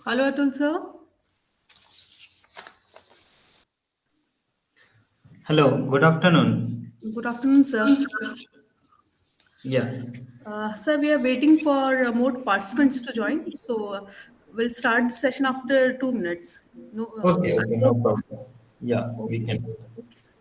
Hello, Atul sir. Hello, good afternoon. Good afternoon, sir. Yeah. Sir, we are waiting for more participants to join. We'll start the session after 2 minutes. No, Okay, no problem. Yeah, we okay. can. Okay, sir.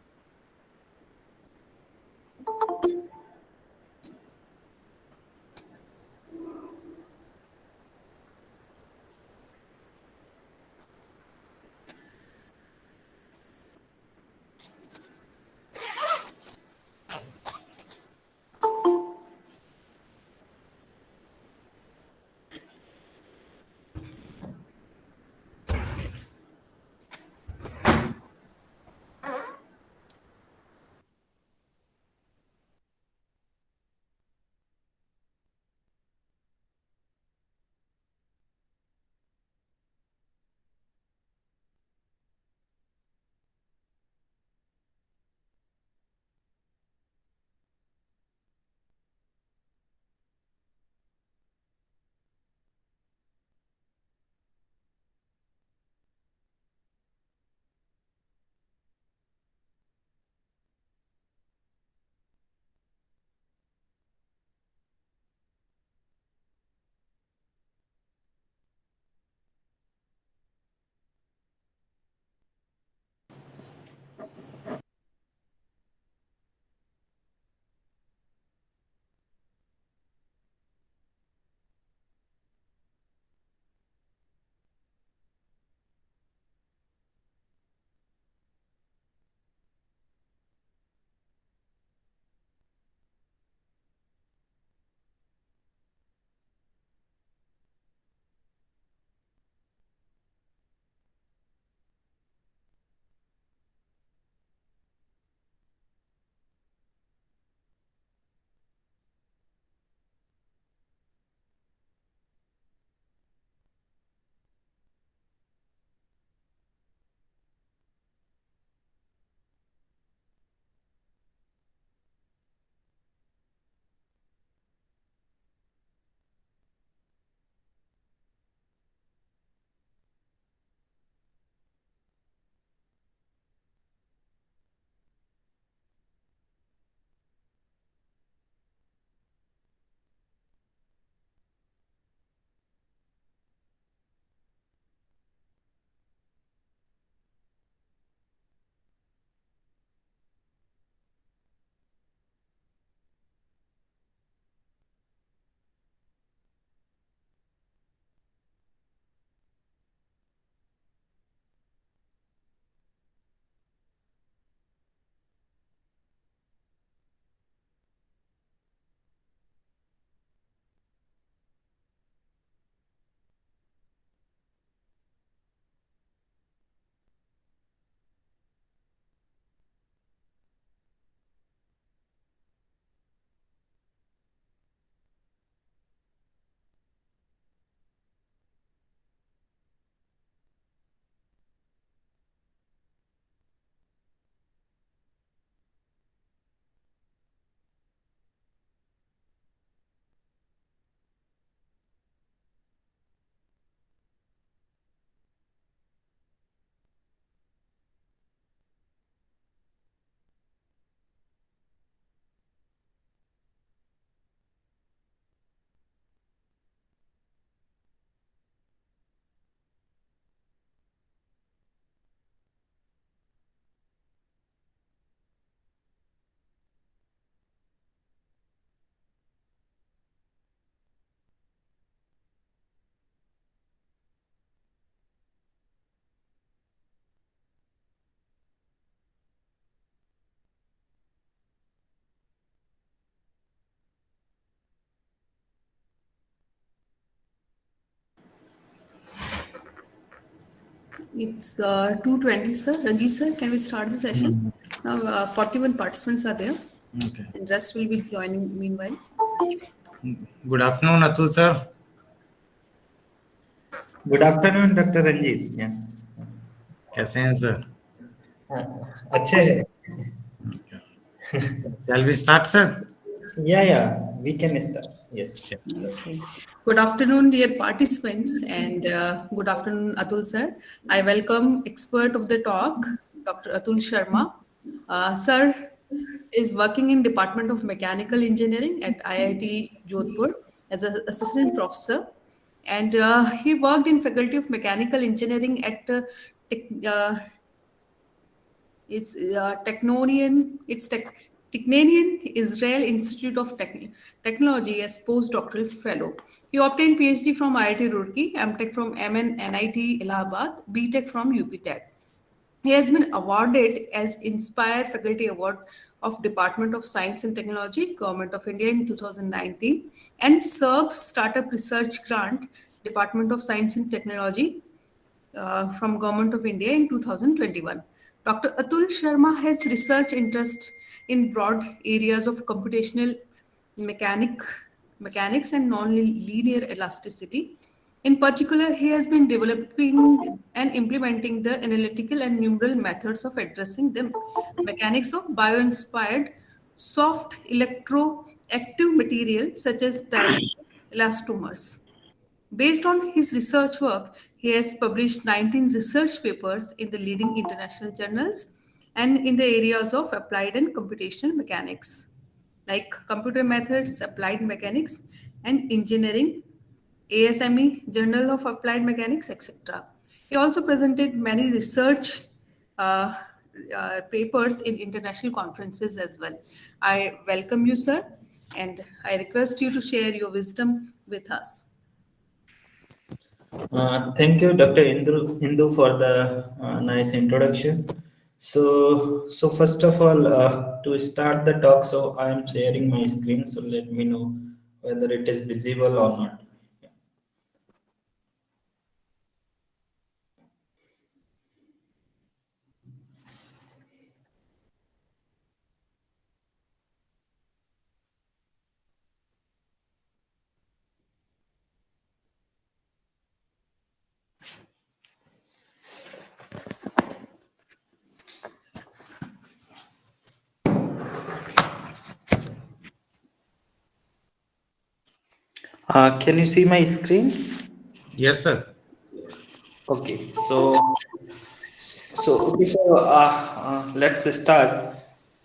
It's 2:20, sir. Ranjit sir, can we start the session? Now, 41 participants are there, Okay. and rest will be joining meanwhile. Good afternoon, Atul sir. Good afternoon, Dr. Ranjit. Yeah. कैसे हैं sir? अच्छे हैं. Shall we start, sir? Yeah, we can start. Yes. Yeah. Okay. Good afternoon, dear participants, and good afternoon, Atul sir. I welcome expert of the talk, Dr. Atul Sharma. Sir is working in Department of Mechanical Engineering at IIT Jodhpur as an assistant professor, and he worked in Faculty of Mechanical Engineering at Tech- uh, it's Technonian. Technanian Israel Institute of Technology as postdoctoral fellow. He obtained PhD from IIT Roorkee, MTech from MNNIT Allahabad, BTech from UP Tech. He has been awarded as Inspire Faculty Award of Department of Science and Technology, Government of India in 2019, and SERB Startup Research Grant, Department of Science and Technology, from Government of India in 2021. Dr. Atul Sharma has research interest in broad areas of computational mechanic, mechanics and non-linear elasticity. In particular, he has been developing and implementing the analytical and numeral methods of addressing the mechanics of bio-inspired soft electroactive material such as dielectric elastomers. Based on his research work, he has published 19 research papers in the leading international journals and in the areas of applied and computational mechanics, like computer methods, applied mechanics, and engineering, ASME, Journal of Applied Mechanics, etc. He also presented many research uh, papers in international conferences as well. I welcome you, sir, and I request you to share your wisdom with us. Thank you, Dr. Indu, for the nice introduction. So first of all, to start the talk, so I am sharing my screen. So let me know whether it is visible or not. Can you see my screen? Yes, sir. Okay, let's start.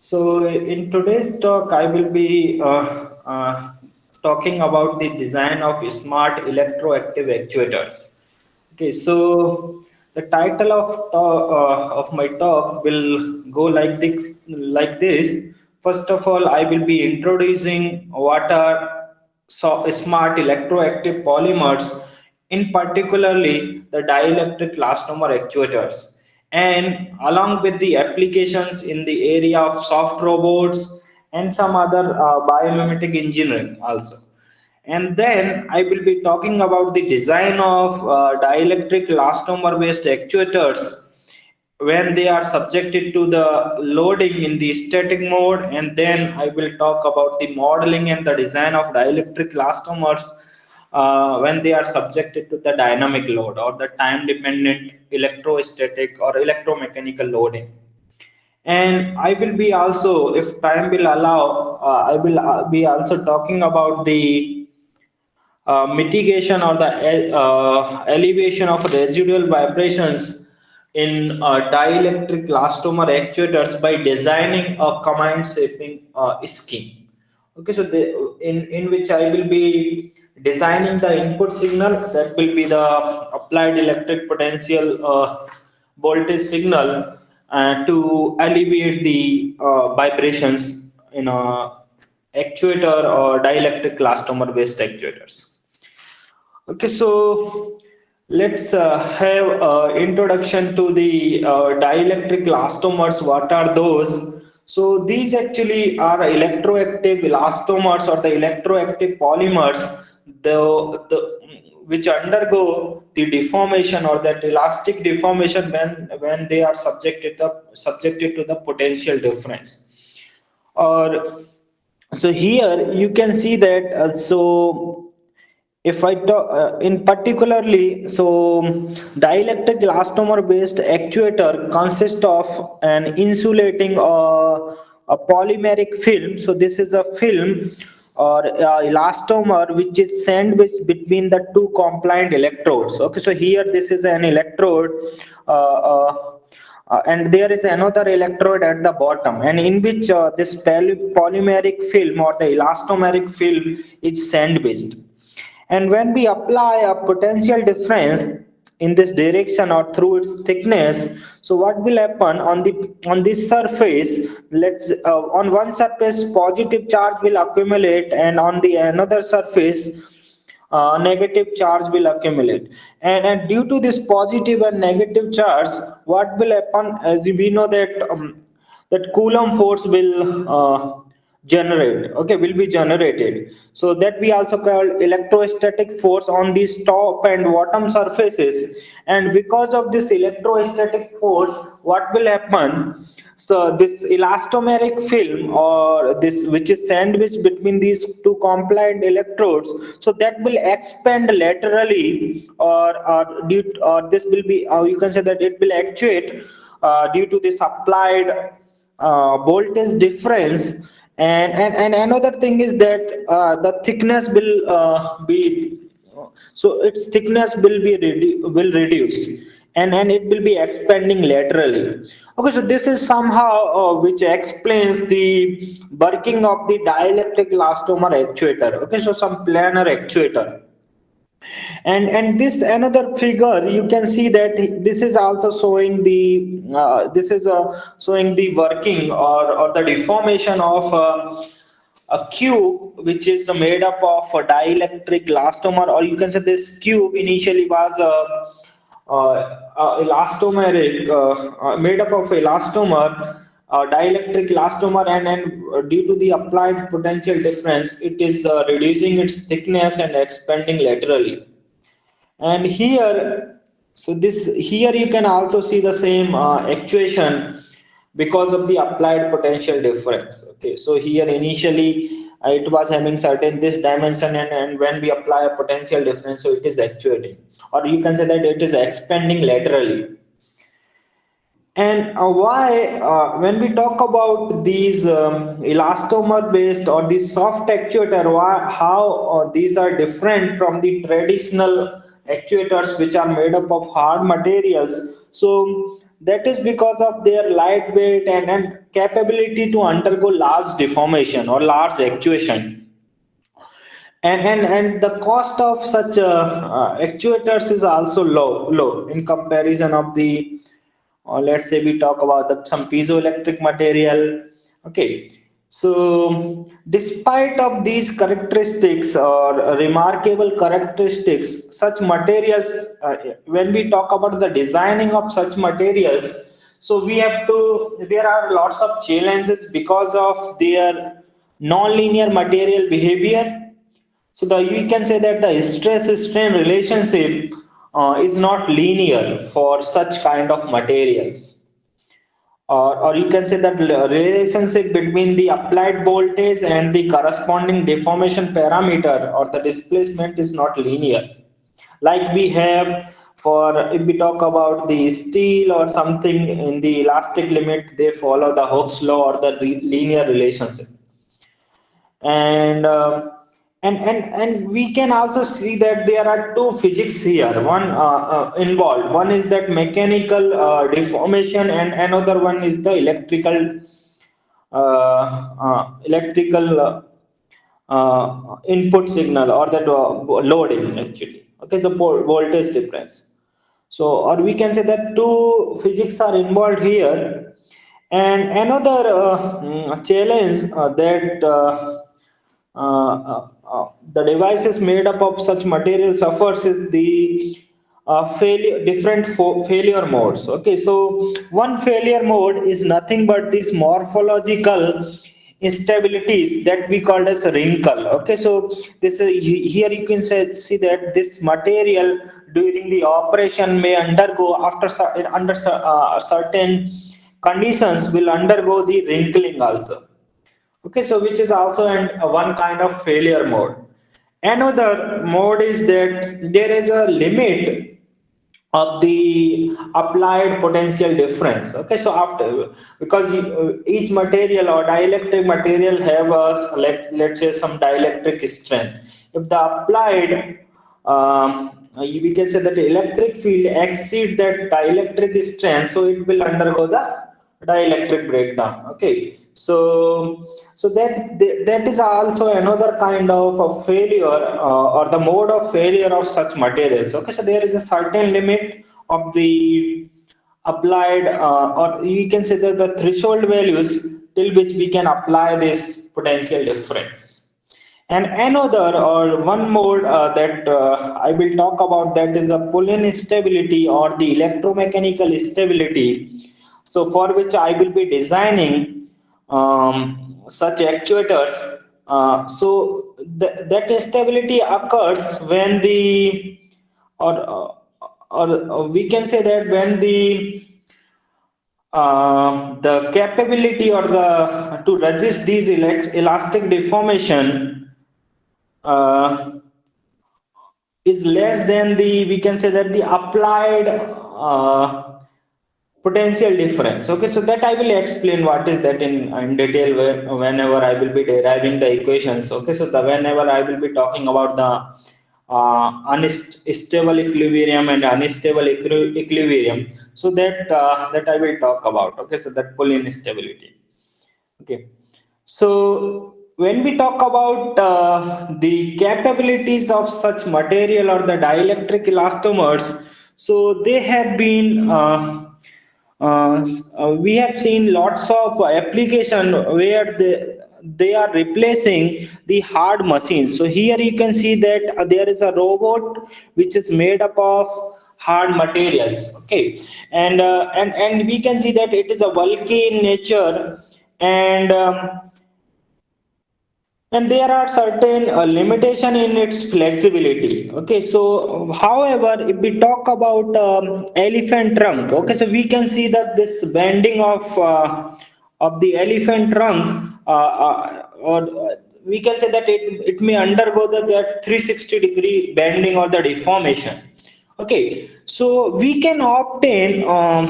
So in today's talk, I will be talking about the design of smart electroactive actuators. Okay, so the title of my talk will go like this. Like this. First of all, I will be introducing what are smart electroactive polymers, in particularly the dielectric elastomer actuators, and along with the applications in the area of soft robots and some other biomimetic engineering also. And then I will be talking about the design of dielectric elastomer based actuators when they are subjected to the loading in the static mode, and then I will talk about the modeling and the design of dielectric elastomers when they are subjected to the dynamic load or the time dependent electrostatic or electromechanical loading. And I will be also, if time will allow, I will be also talking about the mitigation or the elevation of residual vibrations in dielectric elastomer actuators by designing a command shaping scheme. Okay, so in which I will be designing the input signal, that will be the applied electric potential voltage signal to alleviate the vibrations in a actuator or dielectric elastomer based actuators. Okay, so let's have introduction to the dielectric elastomers. What are those? So these actually are electroactive elastomers or the electroactive polymers, the which undergo the deformation or that elastic deformation when they are subjected to the potential difference. Or so here you can see that if I talk in particularly, so dielectric elastomer based actuator consists of an insulating a polymeric film. So this is a film or elastomer which is sandwiched between the two compliant electrodes. Okay, so here this is an electrode, and there is another electrode at the bottom, and in which this polymeric film or the elastomeric film is sandwiched. And when we apply a potential difference in this direction or through its thickness, so what will happen on this surface? Let's on one surface positive charge will accumulate, and on the another surface negative charge will accumulate. And due to this positive and negative charge, what will happen? As we know that that coulomb force will generate, okay, will be generated. So that we also call electrostatic force on these top and bottom surfaces. And because of this electrostatic force, what will happen? So this elastomeric film or this which is sandwiched between these two compliant electrodes, so that will expand laterally, or this will be, you can say that it will actuate due to this applied voltage difference. And another thing is that the thickness will be, so its thickness will be will reduce, and it will be expanding laterally. Okay, so this is somehow which explains the working of the dielectric elastomer actuator. Okay, so some planar actuator. And this another figure, you can see that this is also showing the this is showing the working or the deformation of a cube which is made up of a dielectric elastomer, or you can say this cube initially was elastomeric, made up of elastomer, dielectric elastomer, and due to the applied potential difference, it is reducing its thickness and expanding laterally. And here, so this here you can also see the same actuation because of the applied potential difference. Okay, so here initially it was having certain this dimension, and when we apply a potential difference, so it is actuating, or you can say that it is expanding laterally. And why, when we talk about these elastomer based or these soft actuator, how these are different from the traditional actuators which are made up of hard materials? So that is because of their lightweight and capability to undergo large deformation or large actuation. And the cost of such actuators is also low in comparison of the, or let's say we talk about some piezoelectric material. Okay, so despite of these characteristics or remarkable characteristics, such materials, when we talk about the designing of such materials, so we have to, there are lots of challenges because of their non-linear material behavior. So the you can say that the stress strain relationship is not linear for such kind of materials, or you can say that the relationship between the applied voltage and the corresponding deformation parameter or the displacement is not linear. Like we have for, if we talk about the steel or something in the elastic limit, they follow the Hooke's law or the linear relationship. And we can also see that there are two physics here, one involved. One is that mechanical deformation, and another one is the electrical input signal, or that loading actually. Okay, so voltage difference. So, or we can say that two physics are involved here. And another challenge that the devices made up of such material suffers is the failure, different failure modes. Okay, so one failure mode is nothing but these morphological instabilities that we called as a wrinkle. Okay, so this here you can see that this material during the operation may undergo after under certain conditions will undergo the wrinkling also. Okay, so which is also one kind of failure mode. Another mode is that there is a limit of the applied potential difference. Okay, so after, because each material or dielectric material have a, let's say, some dielectric strength. If the applied we can say that the electric field exceed that dielectric strength, so it will undergo the dielectric breakdown. Okay, so that is also another kind of a failure, or the mode of failure of such materials. Okay, so there is a certain limit of the applied, or you can say that the threshold values till which we can apply this potential difference. And another or one mode that I will talk about, that is a Pullen stability or the electromechanical stability. So for which I will be designing such actuators. That stability occurs when the, or we can say that when the capability or the to resist these elastic deformation uh, is less than the, we can say that the applied potential difference. Okay, so that I will explain what is that in detail whenever I will be deriving the equations. Okay, so whenever I will be talking about the unstable equilibrium and unstable equilibrium, so that I will talk about. Okay, so that pull instability. Okay, so when we talk about the capabilities of such material or the dielectric elastomers, so they have been we have seen lots of application where they are replacing the hard machines. So here you can see that there is a robot which is made up of hard materials. Okay, and we can see that it is a bulky in nature, and there are certain limitation in its flexibility. Okay, so however, if we talk about elephant trunk, okay, so we can see that this bending of the elephant trunk, or we can say that it may undergo that 360-degree bending or the deformation. Okay, so we can obtain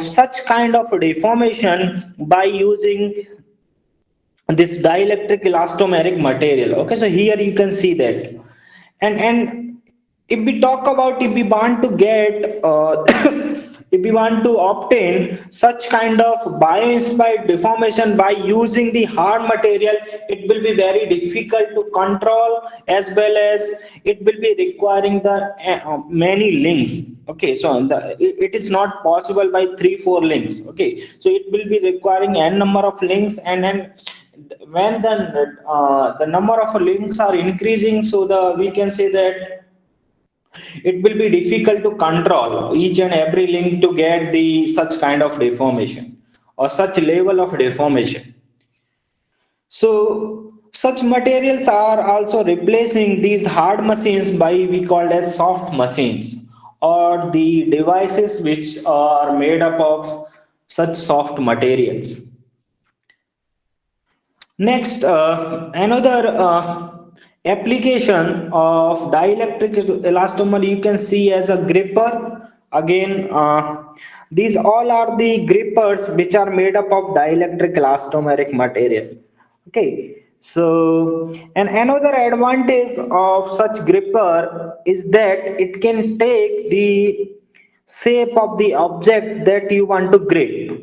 such kind of deformation by using this dielectric elastomeric material. Okay, so here you can see that, and if we talk about, if we want to get if we want to obtain such kind of bio-inspired deformation by using the hard material, it will be very difficult to control, as well as it will be requiring the many links. Okay, so it is not possible by 3 4 links. Okay, so it will be requiring n number of links, and when the number of links are increasing, so the we can say that it will be difficult to control each and every link to get the such kind of deformation or such level of deformation. So such materials are also replacing these hard machines by, we called as soft machines, or the devices which are made up of such soft materials. Next, another application of dielectric elastomer you can see as a gripper. Again, these all are the grippers which are made up of dielectric elastomeric material. Okay, so and another advantage of such gripper is that it can take the shape of the object that you want to grip.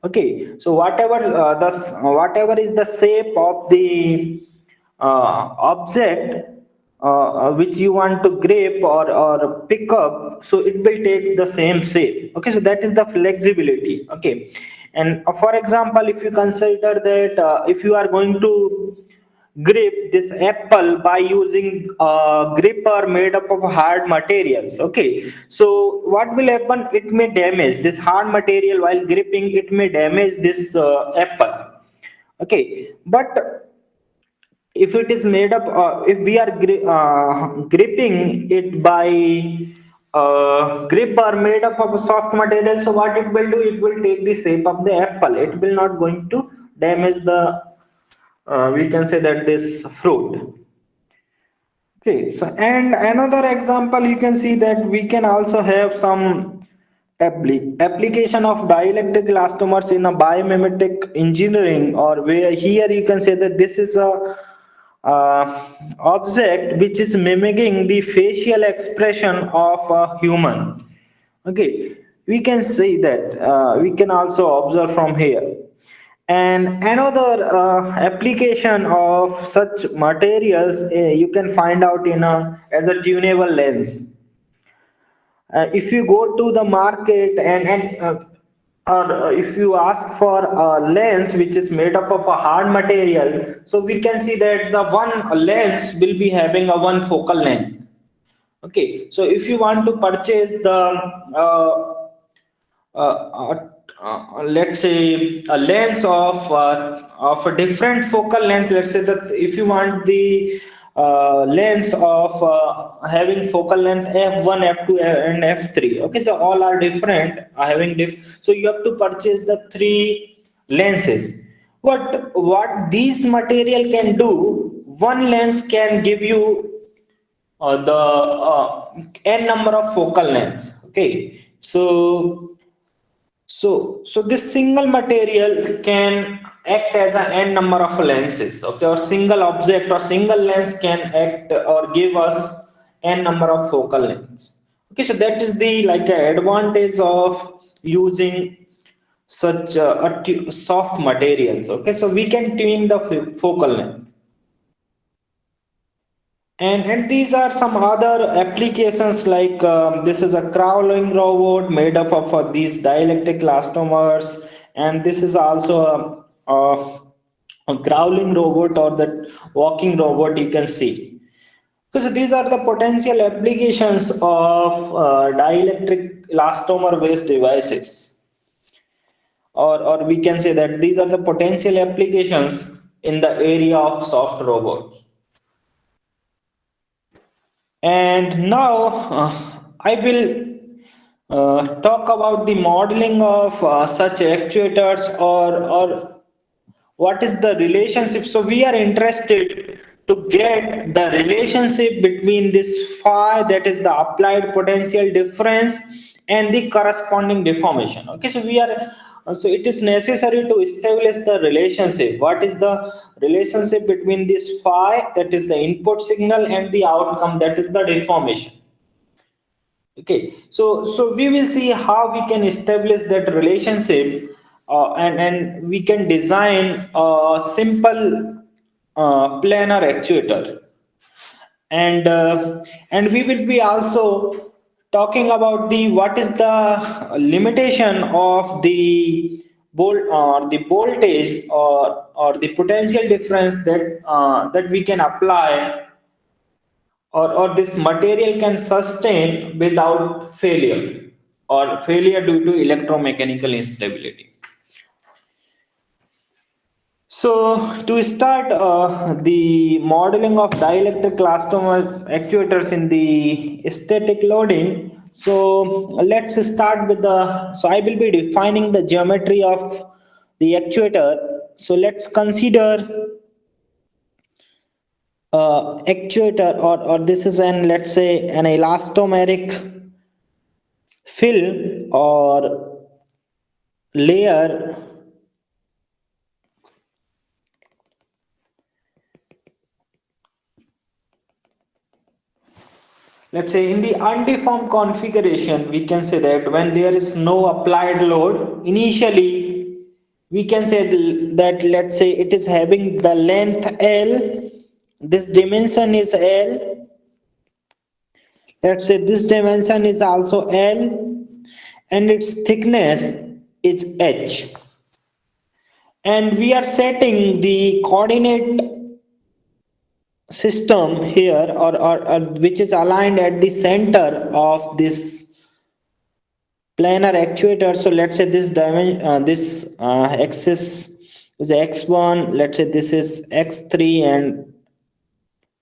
Okay, so whatever is the shape of the object which you want to grip or pick up, so it will take the same shape. Okay, so that is the flexibility. Okay, and for example, if you consider that if you are going to grip this apple by using a gripper made up of hard materials. Okay, so what will happen, it may damage this hard material while gripping, it may damage this apple. Okay, but if it is made up, if we are gripping it by grip are made up of a soft material, so what it will do, it will take the shape of the apple, it will not going to damage the we can say that this fruit. Okay, so and another example you can see that we can also have some. Application of dielectric elastomers in a biomimetic engineering, or where here you can say that this is a object which is mimicking the facial expression of a human. Okay, we can see that we can also observe from here. And another application of such materials you can find out in a as a tunable lens. If you go to the market and or if you ask for a lens which is made up of a hard material, so we can see that the one lens will be having a one focal length. Okay, so if you want to purchase the let's say a lens of a different focal length. Let's say that if you want the lens of having focal length f1, f2 and f3. Okay, so all are different, having so you have to purchase the three lenses. What these material can do, one lens can give you the n number of focal lengths. Okay, so this single material can act as an n number of lenses. Okay, or single object or single lens can act or give us n number of focal lengths. Okay, so that is the like advantage of using such soft materials. Okay, so we can tune the focal length. And these are some other applications like this is a crawling robot made up of these dielectric elastomers, and this is also a crawling robot or the walking robot you can see. Because these are the potential applications of dielectric elastomer based devices, or we can say that these are the potential applications in the area of soft robots. And now I will talk about the modeling of such actuators, or what is the relationship. So we are interested to get the relationship between this phi, that is the applied potential difference, and the corresponding deformation. Okay, so we are so it is necessary to establish the relationship. What is the relationship between this phi, that is the input signal, and the outcome, that is the deformation. Okay, so we will see how we can establish that relationship, and we can design a simple planar actuator. And we will be also talking about the what is the limitation of the voltage, or the potential difference that we can apply, or this material can sustain without failure, or failure due to electromechanical instability. So to start the modeling of dielectric elastomer actuators in the static loading, so let's start with so I will be defining the geometry of the actuator. So let's consider actuator, or this is an, let's say, an elastomeric film or layer. Let's say in the undeformed configuration, we can say that when there is no applied load, initially we can say that, let's say, it is having the length L, this dimension is L, let's say this dimension is also L, and its thickness is H. And we are setting the coordinate system here, or which is aligned at the center of this planar actuator. So let's say this dimension, this axis is x1, let's say this is x3, and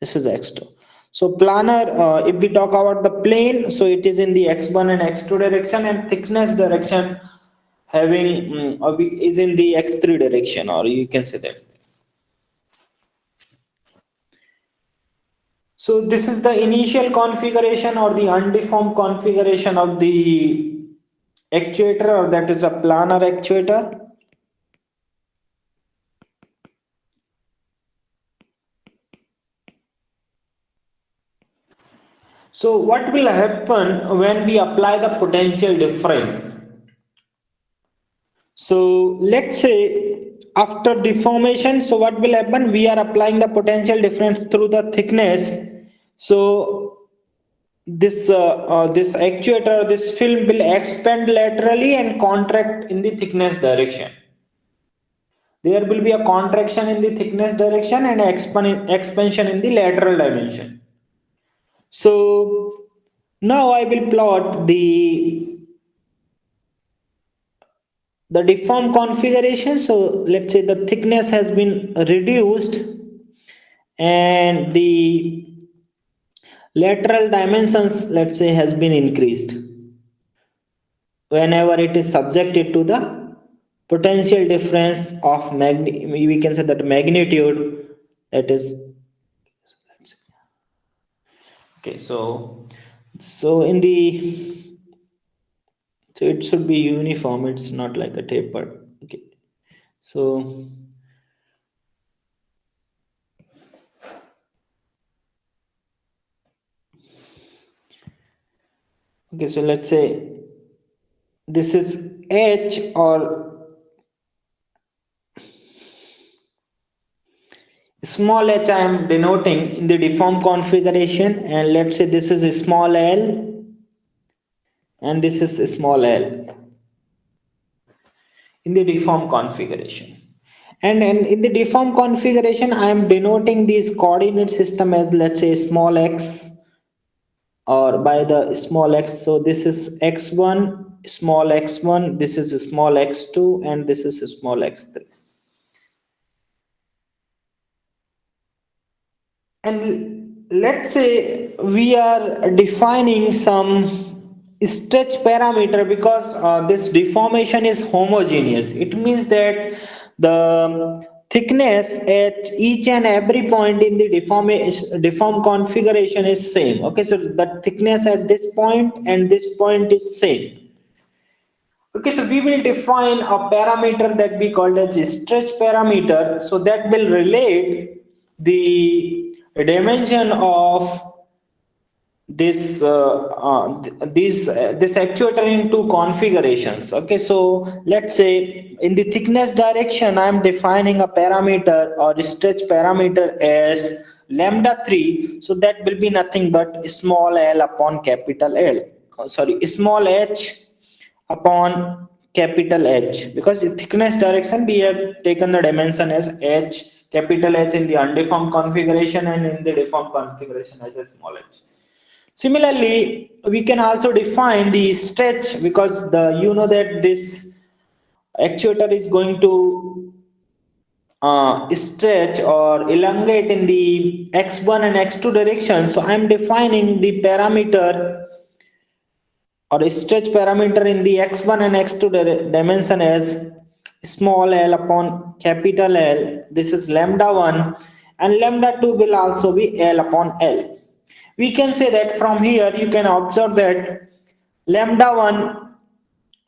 this is x2. So planar, if we talk about the plane, so it is in the x1 and x2 direction, and thickness direction having is in the x3 direction, or you can say that. So this is the initial configuration or the undeformed configuration of the actuator, or that is a planar actuator. So what will happen when we apply the potential difference? So let's say after deformation, so what will happen? We are applying the potential difference through the thickness. So this actuator, this film will expand laterally and contract in the thickness direction. There will be a contraction in the thickness direction and expansion in the lateral dimension. So now I will plot the deformed configuration. So let's say the thickness has been reduced and the lateral dimensions, let's say, has been increased whenever it is subjected to the potential difference of we can say that magnitude, that is, okay. So in the, so it should be uniform, it's not like a tapered. Okay, so okay, so let's say this is h, or small h I am denoting in the deformed configuration, and let's say this is a small l and this is a small l in the deformed configuration. And in the deformed configuration, I am denoting this coordinate system as, let's say, small x, or by the small x. So this is x1, small x1, this is a small x2, and this is a small x3. And let's say we are defining some stretch parameter, because this deformation is homogeneous. It means that the thickness at each and every point in the deform configuration is same. Okay, so the thickness at this point and this point is same. Okay, so we will define a parameter that we call as stretch parameter. So that will relate the dimension of this actuator in two configurations. Okay, so let's say in the thickness direction, I am defining a parameter or stretch parameter as lambda 3. So that will be nothing but small l upon capital L. Oh, sorry, small h upon capital H, because in thickness direction we have taken the dimension as H, capital H in the undeformed configuration, and in the deformed configuration as a small h. Similarly, we can also define the stretch, because the you know that this actuator is going to stretch or elongate in the x1 and x2 directions. So I am defining the parameter or a stretch parameter in the x1 and x2 dimension as small l upon capital L. This is lambda 1, and lambda 2 will also be l upon L. We can say that from here you can observe that lambda 1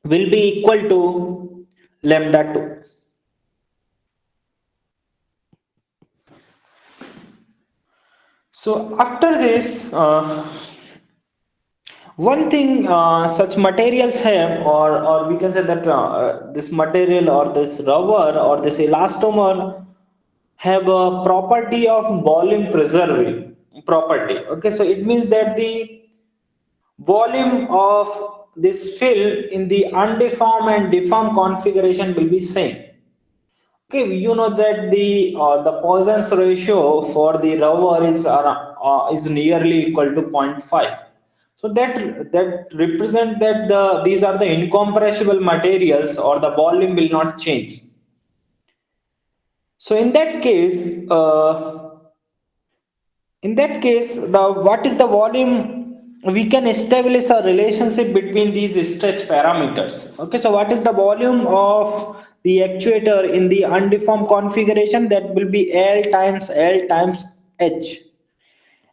will be equal to lambda 2. So after this, one thing such materials have, or we can say that this material or this rubber or this elastomer have a property of volume preserving property. Okay, so it means that the volume of this fill in the undeformed and deformed configuration will be same. Okay, you know that the Poisson's ratio for the rubber is nearly equal to zero point 0.5. So that represent that these are the incompressible materials, or the volume will not change. So in that case, the what is the volume? We can establish a relationship between these stretch parameters. Okay, so what is the volume of the actuator in the undeformed configuration? That will be L times H.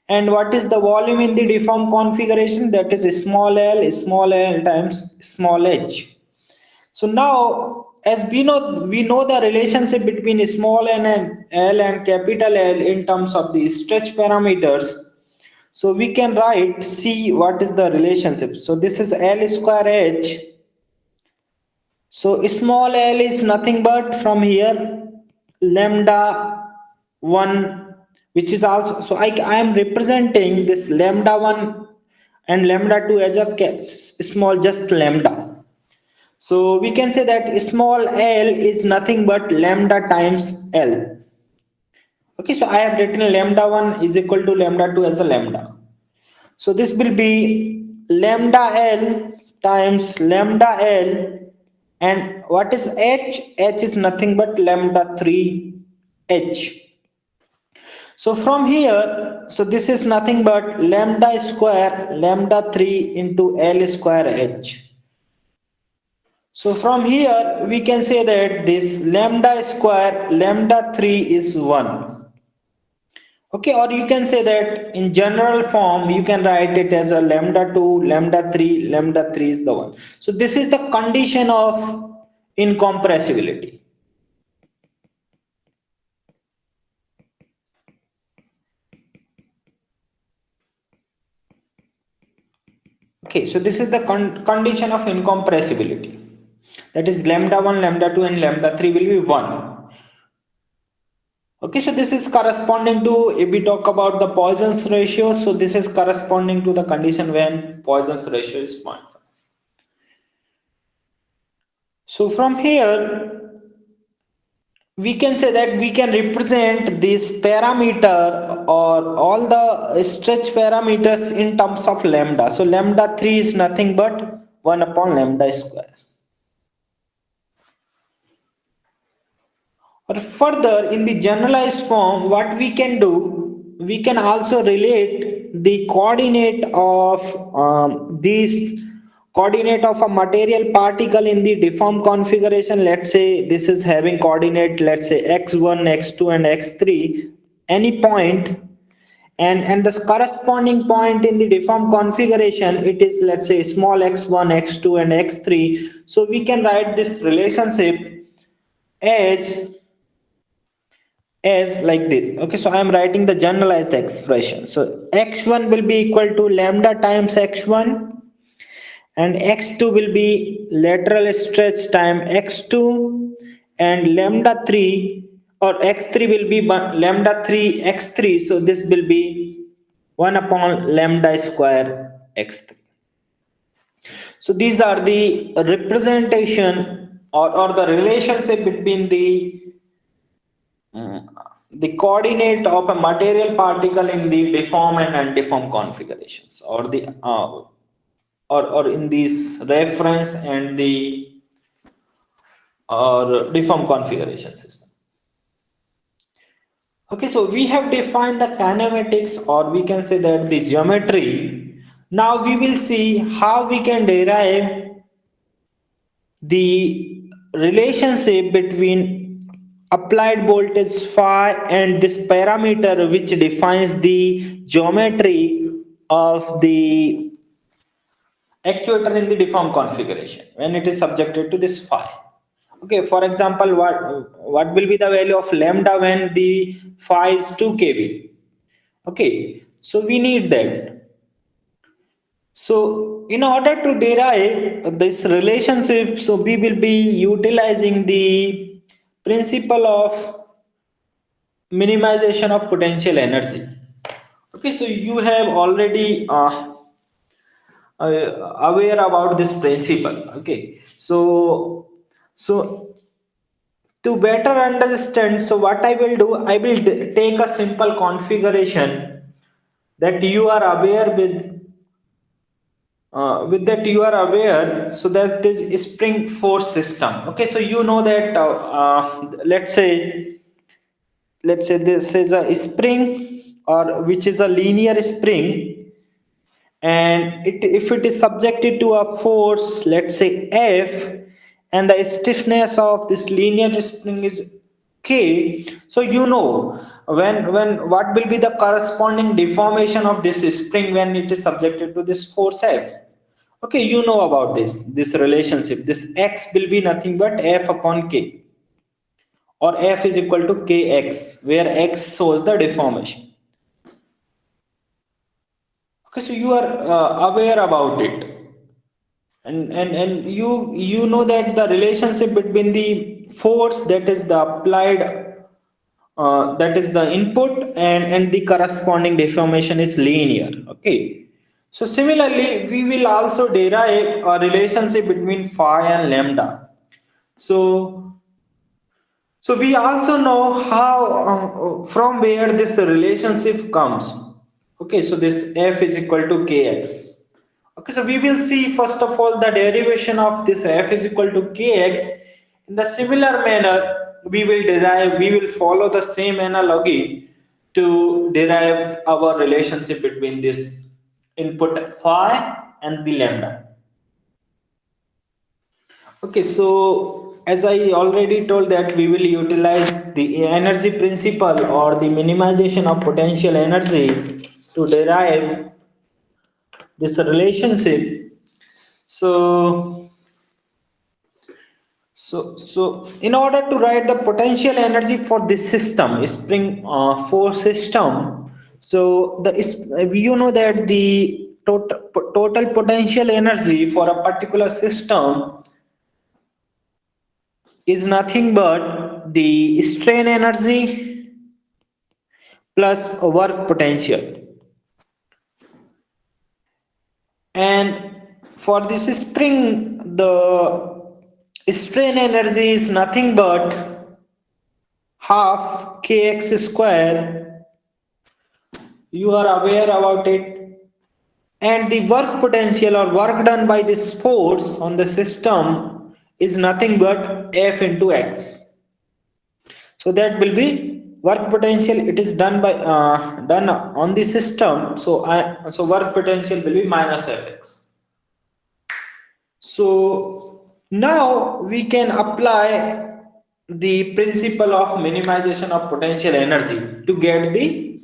And what is the volume in the deformed configuration? That is small l times small h. So now, as we know the relationship between small n and L and capital L in terms of the stretch parameters. So we can write, see what is the relationship. So this is L square H. So small l is nothing but from here lambda 1, which is also, so I am representing this lambda 1 and lambda 2 as a small just lambda. So we can say that small l is nothing but lambda times L. Okay, so I have written lambda 1 is equal to lambda 2 as a lambda. So this will be lambda L times lambda L, and what is H? H is nothing but lambda 3 H. So from here, so this is nothing but lambda square lambda 3 into L square H. So from here we can say that this lambda square lambda 3 is 1. Okay, or you can say that in general form you can write it as a lambda 2 lambda 3 is the 1. So this is the condition of incompressibility. Okay, so this is the condition of incompressibility. That is lambda 1 lambda 2 and lambda 3 will be 1. Okay, so this is corresponding to, if we talk about the Poisson's ratio, so this is corresponding to the condition when Poisson's ratio is 0.5. So from here, we can say that we can represent this parameter or all the stretch parameters in terms of lambda. So lambda 3 is nothing but 1 upon lambda square. Or further, in the generalized form, what we can do, we can also relate the coordinate of these coordinate of a material particle in the deformed configuration. Let's say this is having coordinate, let's say x1, x2 and x3, any point, and the corresponding point in the deformed configuration, it is, let's say, small x1, x2 and x3. So we can write this relationship as like this. Okay, so I am writing the generalized expression. So x1 will be equal to lambda times x1, and x2 will be lateral stretch time x2, and lambda 3 or x3 will be lambda 3 x3. So this will be 1 upon lambda square x3. So these are the representation or the relationship between the coordinate of a material particle in the deformed and undeformed configurations, or the or in this reference and the or deformed configuration system. Okay, so we have defined the kinematics, or we can say that the geometry. Now we will see how we can derive the relationship between applied voltage phi and this parameter which defines the geometry of the actuator in the deformed configuration when it is subjected to this phi. Okay, for example, what will be the value of lambda when the phi is 2 kV? Okay, so we need that. So in order to derive this relationship, so we will be utilizing the principle of minimization of potential energy. Okay, so you have already aware about this principle. Okay, so to better understand, so what I will do, I will take a simple configuration that you are aware with that you are aware, so that is spring force system. Okay, so you know that let's say this is a spring, or which is a linear spring, and if it is subjected to a force, let's say F, and the stiffness of this linear spring is K. So you know when what will be the corresponding deformation of this spring when it is subjected to this force F? Okay, you know about this relationship. This X will be nothing but F upon K, or F is equal to Kx, where X shows the deformation. Okay, so you are aware about it, and you know that the relationship between the force, that is the applied, that is the input, and the corresponding deformation is linear. Okay, so similarly we will also derive a relationship between phi and lambda. So so we also know how, from where this relationship comes. Okay, so this F is equal to Kx. Okay, so we will see first of all the derivation of this F is equal to Kx. In the similar manner, we will follow the same analogy to derive our relationship between this input phi and the lambda. Okay, so as I already told that we will utilize the energy principle or the minimization of potential energy to derive this relationship. So, so in order to write the potential energy for this system, spring force system, so you know that the total potential energy for a particular system is nothing but the strain energy plus work potential. And for this spring, the strain energy is nothing but half kx square. You are aware about it. And the work potential or work done by this force on the system is nothing but F into x. So that will be work potential. It is done by done on the system. So work potential will be minus Fx. So now we can apply the principle of minimization of potential energy to get the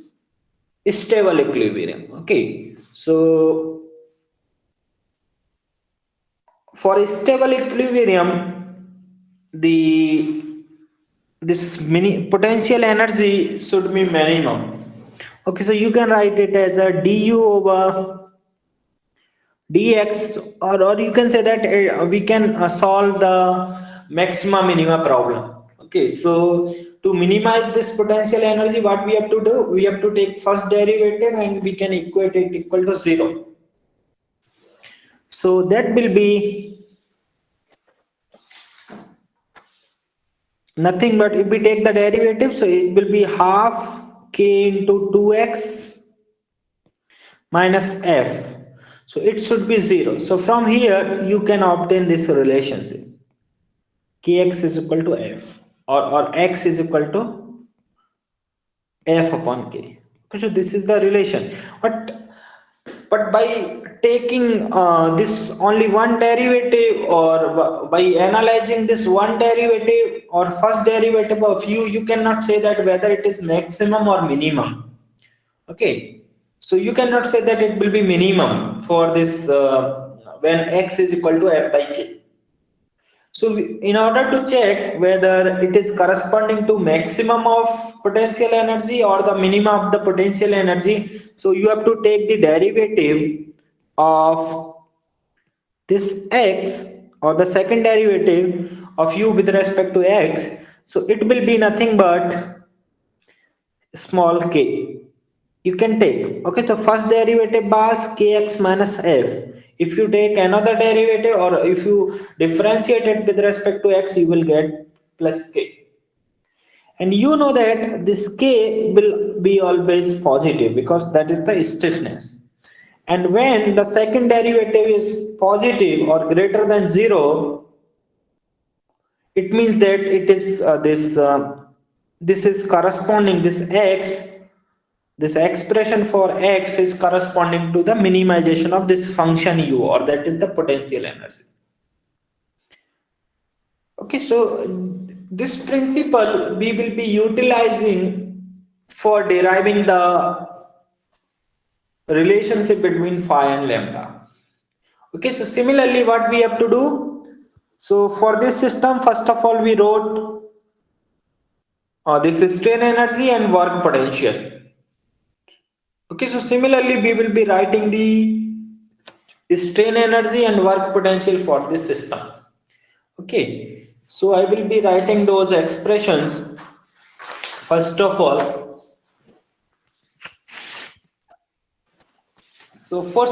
stable equilibrium. Okay, so for a stable equilibrium, the this mini potential energy should be minimum. Okay, so you can write it as a du over dx, or you can say that we can solve the maxima minima problem. Okay, so to minimize this potential energy, what we have to do, we have to take first derivative and we can equate it equal to 0. So that will be nothing but, if we take the derivative, so it will be half k into 2x minus f. So it should be 0. So from here you can obtain this relationship, kx is equal to f, or x is equal to f upon k. Okay, so this is the relation. But by taking this only one derivative, or by analyzing this one derivative or first derivative of you cannot say that whether it is maximum or minimum. Okay, so you cannot say that it will be minimum for this when x is equal to f by k. So in order to check whether it is corresponding to maximum of potential energy or the minimum of the potential energy, so you have to take the derivative of this x, or the second derivative of u with respect to x. So it will be nothing but small k. You can take, okay, the first derivative bas kx minus f. If you take another derivative, or if you differentiate it with respect to x, you will get plus k. And you know that this k will be always positive because that is the stiffness. And when the second derivative is positive or greater than 0, it means that it is this is corresponding, this expression for x is corresponding to the minimization of this function u, or that is the potential energy. Okay, so this principle we will be utilizing for deriving the relationship between phi and lambda. Okay, so similarly, what we have to do? So for this system, first of all, we wrote this is strain energy and work potential. Okay, so similarly, we will be writing the strain energy and work potential for this system. Okay, so I will be writing those expressions. First of all, so for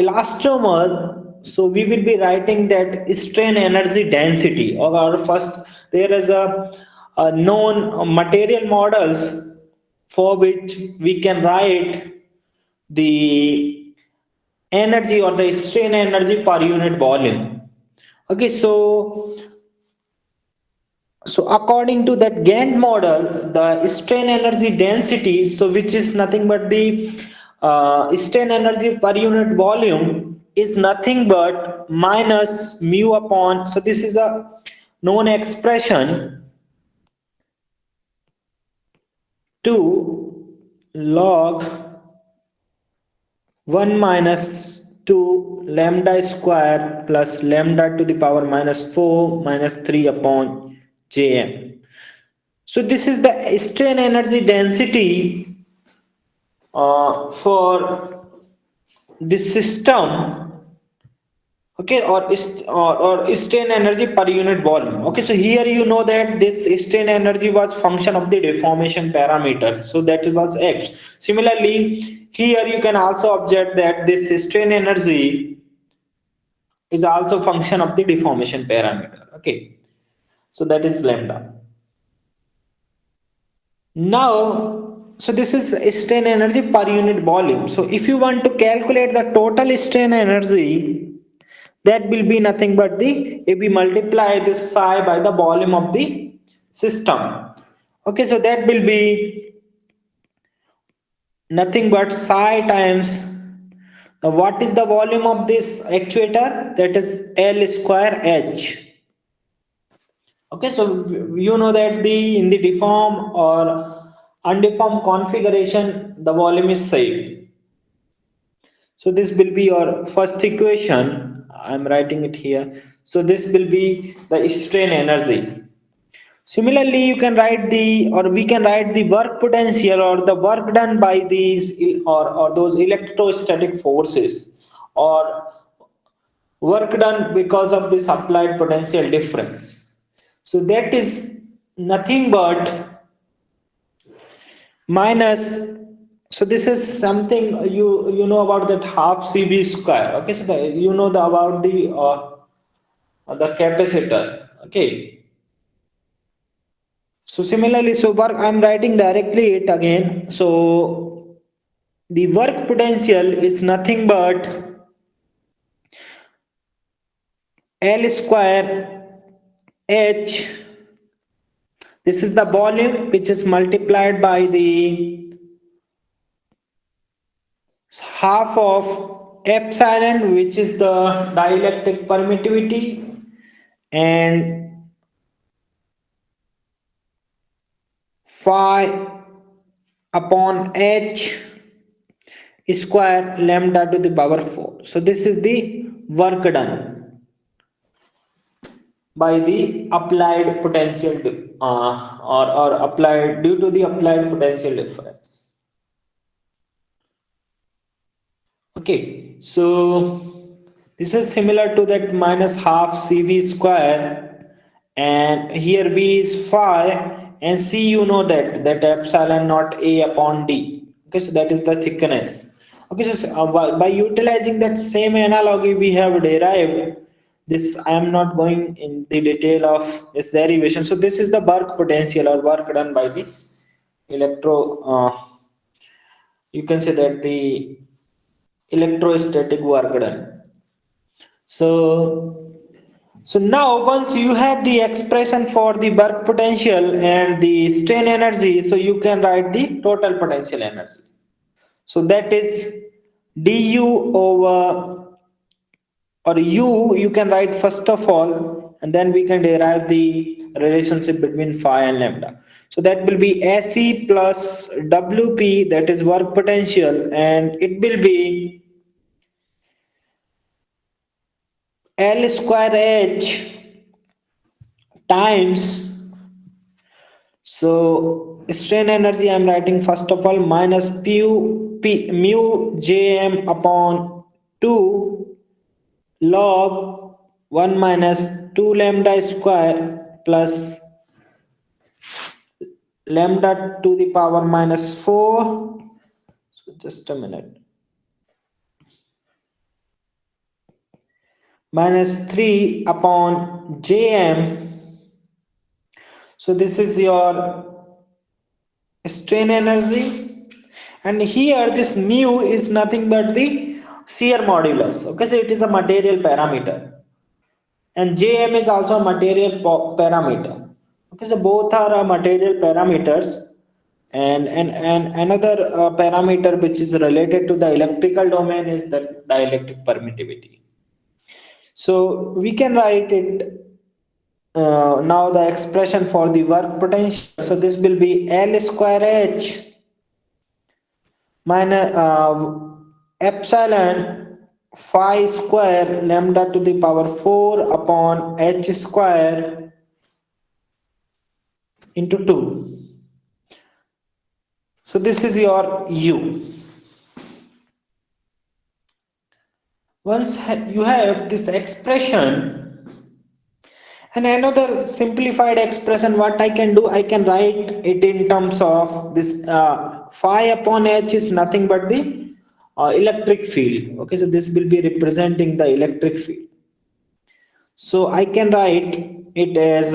elastomer, so we will be writing that strain energy density. Or first, there is a known material models for which we can write the energy or the strain energy per unit volume. Okay, so according to that Gantt model, the strain energy density, so which is nothing but the strain energy per unit volume, is nothing but minus mu upon. So this is a known expression, 2 log 1 minus 2 lambda square plus lambda to the power minus 4 minus 3 upon Jm. So this is the strain energy density for this system. Okay, or strain energy per unit volume. Okay, so here you know that this strain energy was function of the deformation parameters, so that was x. Similarly, here you can also observe that this strain energy is also function of the deformation parameter. Okay, so that is lambda. Now, so this is strain energy per unit volume. So if you want to calculate the total strain energy, that will be nothing but the, if we multiply this psi by the volume of the system. Okay, so that will be nothing but psi times what is the volume of this actuator, that is L square H. Okay, so you know that the in the deform or undeformed configuration the volume is same. So this will be your first equation. I'm writing it here. So this will be the strain energy. Similarly, you can write the, or we can write the work potential or the work done by these or those electrostatic forces, or work done because of this applied potential difference. So that is nothing but minus, so this is something you know about that half cv square. Okay, so you know the about the capacitor. Okay, so similarly, so work, I'm writing directly it again. So the work potential is nothing but L square H. This is the volume which is multiplied by the half of epsilon, which is the dielectric permittivity, and phi upon h square lambda to the power 4. So this is the work done by the applied potential or applied due to the applied potential difference. Okay, so this is similar to that minus half cv square, and here v is phi, and c you know that epsilon naught a upon d. Okay, so that is the thickness. Okay, so by utilizing that same analogy we have derived this. I am not going in the detail of this derivation. So this is the work potential or work done by the electro. You can say that the electrostatic work done. So, so now once you have the expression for the work potential and the strain energy, so you can write the total potential energy. So that is du over, or you can write first of all, and then we can derive the relationship between phi and lambda. So that will be AC plus WP, that is work potential, and it will be L square H times, so strain energy I'm writing first of all minus mu Jm upon 2 log 1 minus 2 lambda square plus lambda to the power minus 4. So just a minute. Minus 3 upon Jm. So this is your strain energy, and here this mu is nothing but the shear modulus. Okay, so it is a material parameter, and Jm is also a material parameter. Okay, so both are material parameters, and another parameter which is related to the electrical domain is the dielectric permittivity. So we can write it now the expression for the work potential. So this will be L square H minus epsilon phi square lambda to the power 4 upon H square into 2. So this is your U. Once you have this expression, and another simplified expression, what I can do, I can write it in terms of this phi upon H is nothing but the electric field. Okay, so this will be representing the electric field. So I can write it as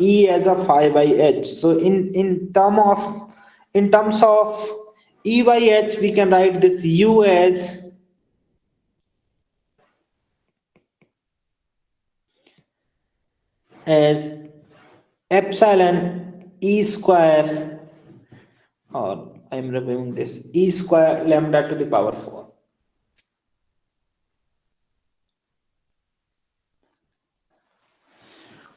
E as a phi by H. So in terms of E by H, we can write this U as epsilon E square, or I'm removing this E square lambda to the power 4.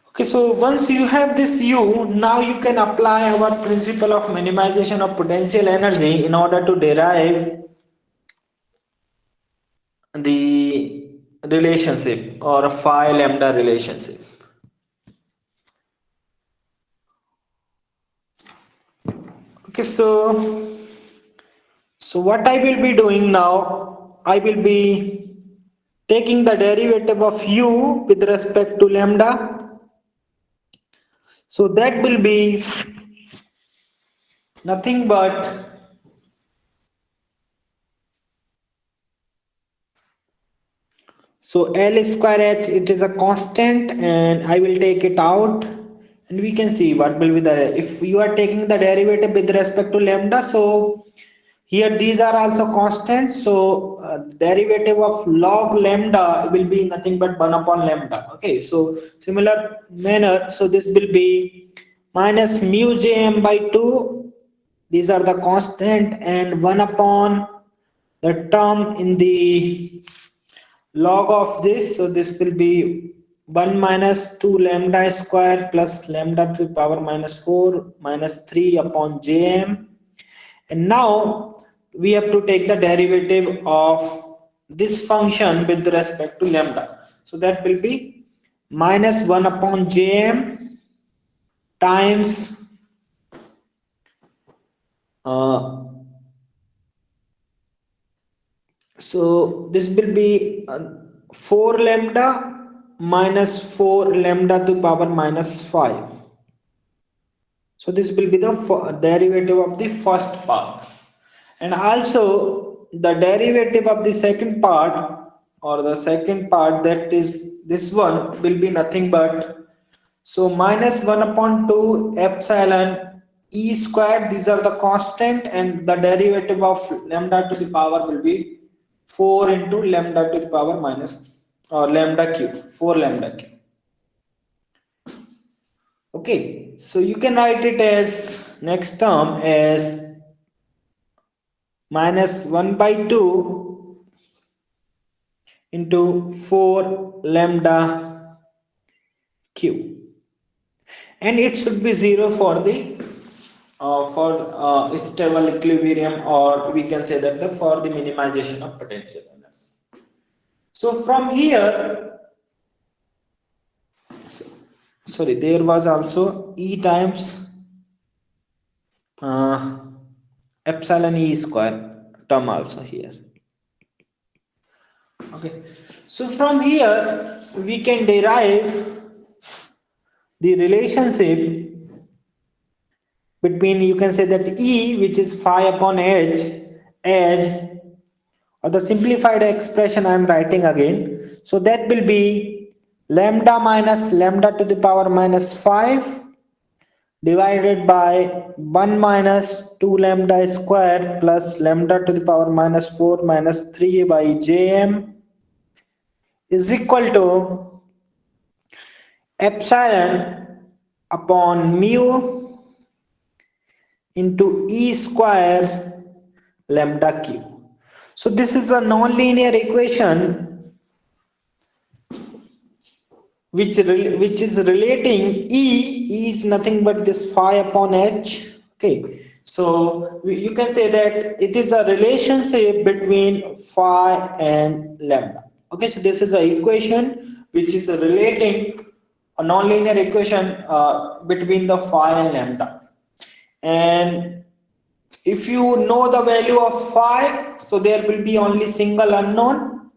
Okay, so once you have this U, now you can apply our principle of minimization of potential energy in order to derive the relationship or phi lambda relationship. Okay, so what I will be doing now, I will be taking the derivative of U with respect to lambda. So that will be nothing but so L square H, it is a constant, and I will take it out, and we can see what will be the, if you are taking the derivative with respect to lambda, so here these are also constants, so derivative of log lambda will be nothing but 1 upon lambda. Okay, so similar manner, so this will be minus mu Jm by 2, these are the constant, and 1 upon the term in the log of this, so this will be 1 minus 2 lambda square plus lambda to the power minus 4 minus 3 upon Jm. And now we have to take the derivative of this function with respect to lambda. So that will be minus 1 upon Jm times uh, so this will be 4 lambda minus 4 lambda to power minus 5. So this will be the derivative of the first part, and also the derivative of the second part, or the second part, that is this one, will be nothing but so minus 1 upon 2 epsilon E squared, these are the constant, and the derivative of lambda to the power will be 4 into lambda to the power minus, or lambda cube, 4 lambda cube. Okay, so you can write it as next term as minus 1 by 2 into 4 lambda q, and it should be 0 for the for stable equilibrium, or we can say that for the minimization of potential energy. So from here, sorry, there was also E times uh, epsilon E square term also here. Okay, so from here we can derive the relationship between, you can say that E, which is phi upon h, edge, or the simplified expression I am writing again. So that will be lambda minus lambda to the power minus 5 divided by 1 minus 2 lambda square plus lambda to the power minus 4 minus 3 by Jm is equal to epsilon upon mu into E square lambda cube. So this is a nonlinear equation which is relating E is nothing but this phi upon h. Okay, so you can say that it is a relationship between phi and lambda. Okay, so this is a equation which is relating a nonlinear equation between the phi and lambda. And if you know the value of phi, so there will be only single unknown,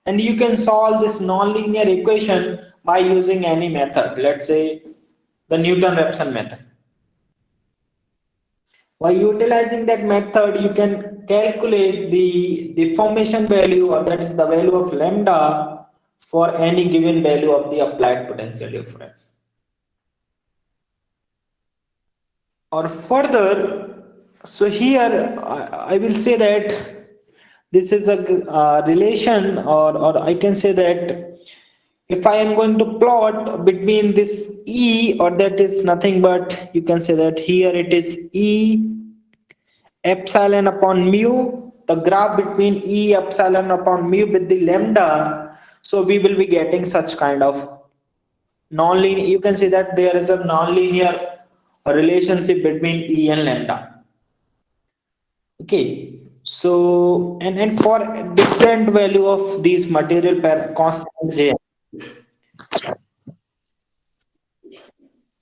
and you can solve this nonlinear equation by using any method. Let's say the Newton-Raphson method. By utilizing that method, you can calculate the deformation value, or that is the value of lambda, for any given value of the applied potential difference. Or further, so here I will say that this is a relation, or I can say that if I am going to plot between this E, or that is nothing but, you can say that here it is E epsilon upon mu, the graph between E epsilon upon mu with the lambda, so we will be getting such kind of non-linear, you can say that there is a non-linear relationship between E and lambda. Okay, so and for different value of these material pair constant J.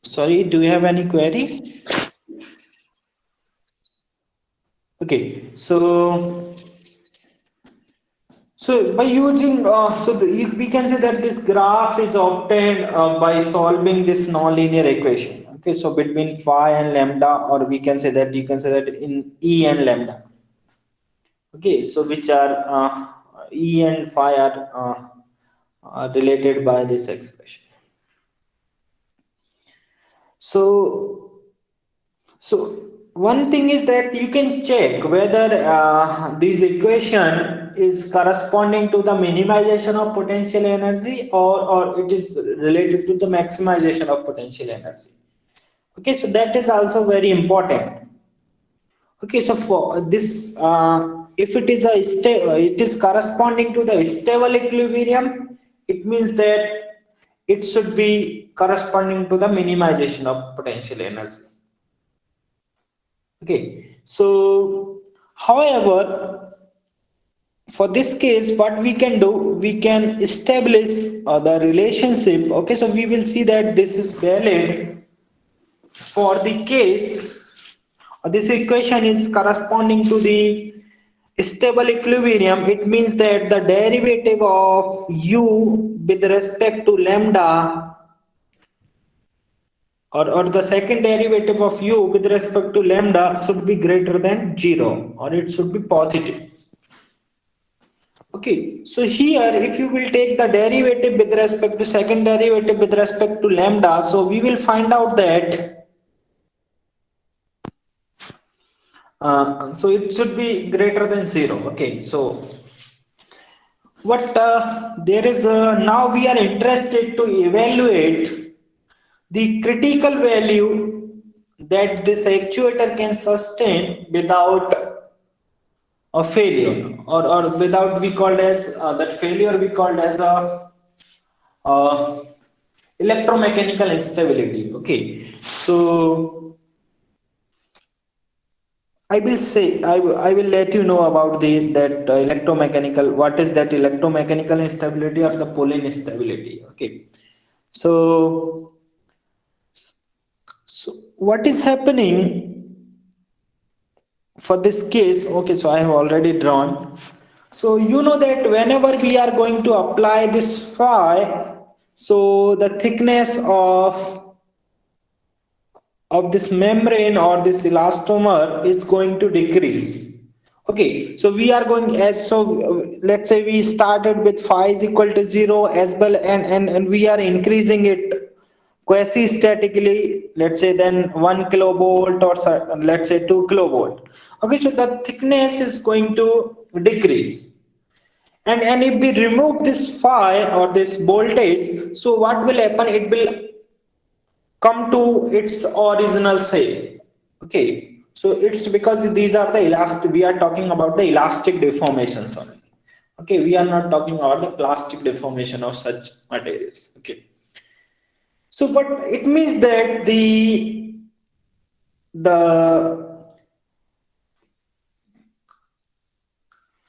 Sorry, do you have any query? Okay, so by using we can say that this graph is obtained by solving this nonlinear equation. Okay, so between phi and lambda, or we can say that, you can say that in E and lambda. Okay, so which are E and phi are related by this expression. So so one thing is that you can check whether this equation is corresponding to the minimization of potential energy, or it is related to the maximization of potential energy. Okay, so that is also very important. Okay, so for this, if it is it is corresponding to the stable equilibrium, it means that it should be corresponding to the minimization of potential energy. Okay, so however, for this case, what we can do, we can establish the relationship. Okay, so we will see that this is valid for the case this equation is corresponding to the stable equilibrium. It means that the derivative of u with respect to lambda, or the second derivative of u with respect to lambda should be greater than 0, or it should be positive. Okay, so here if you will take the derivative with respect to second derivative with respect to lambda, so we will find out that so it should be greater than 0. Okay, so what there is now we are interested to evaluate the critical value that this actuator can sustain without a failure, or without, we called as that failure we called as a uh, electromechanical instability. Okay, so I will say I will let you know about the that electromechanical, what is that electromechanical instability or the Pauling instability. Okay, so so what is happening for this case? Okay, so I have already drawn. So you know that whenever we are going to apply this phi, so the thickness of this membrane or this elastomer is going to decrease. Okay, so we are going as so let's say we started with phi is equal to 0 as well, and we are increasing it quasi statically, let's say then 1 kilovolt or let's say 2 kilovolt. Okay, so the thickness is going to decrease, and if we remove this phi or this voltage, so what will happen, it will come to its original shape. Okay, so it's because these are the elastic, we are talking about the elastic deformations only. Okay, we are not talking about the plastic deformation of such materials. Okay, so but it means that the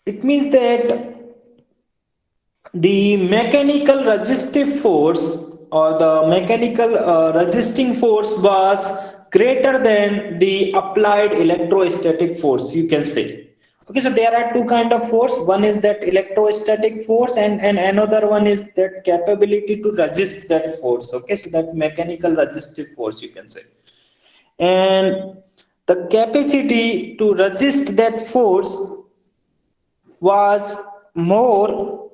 it means that the mechanical resistive force or the mechanical resisting force was greater than the applied electrostatic force, you can say. Okay, so there are two kind of force. One is that electrostatic force, and another one is that capability to resist that force. Okay, so that mechanical resistive force, you can say. And the capacity to resist that force was more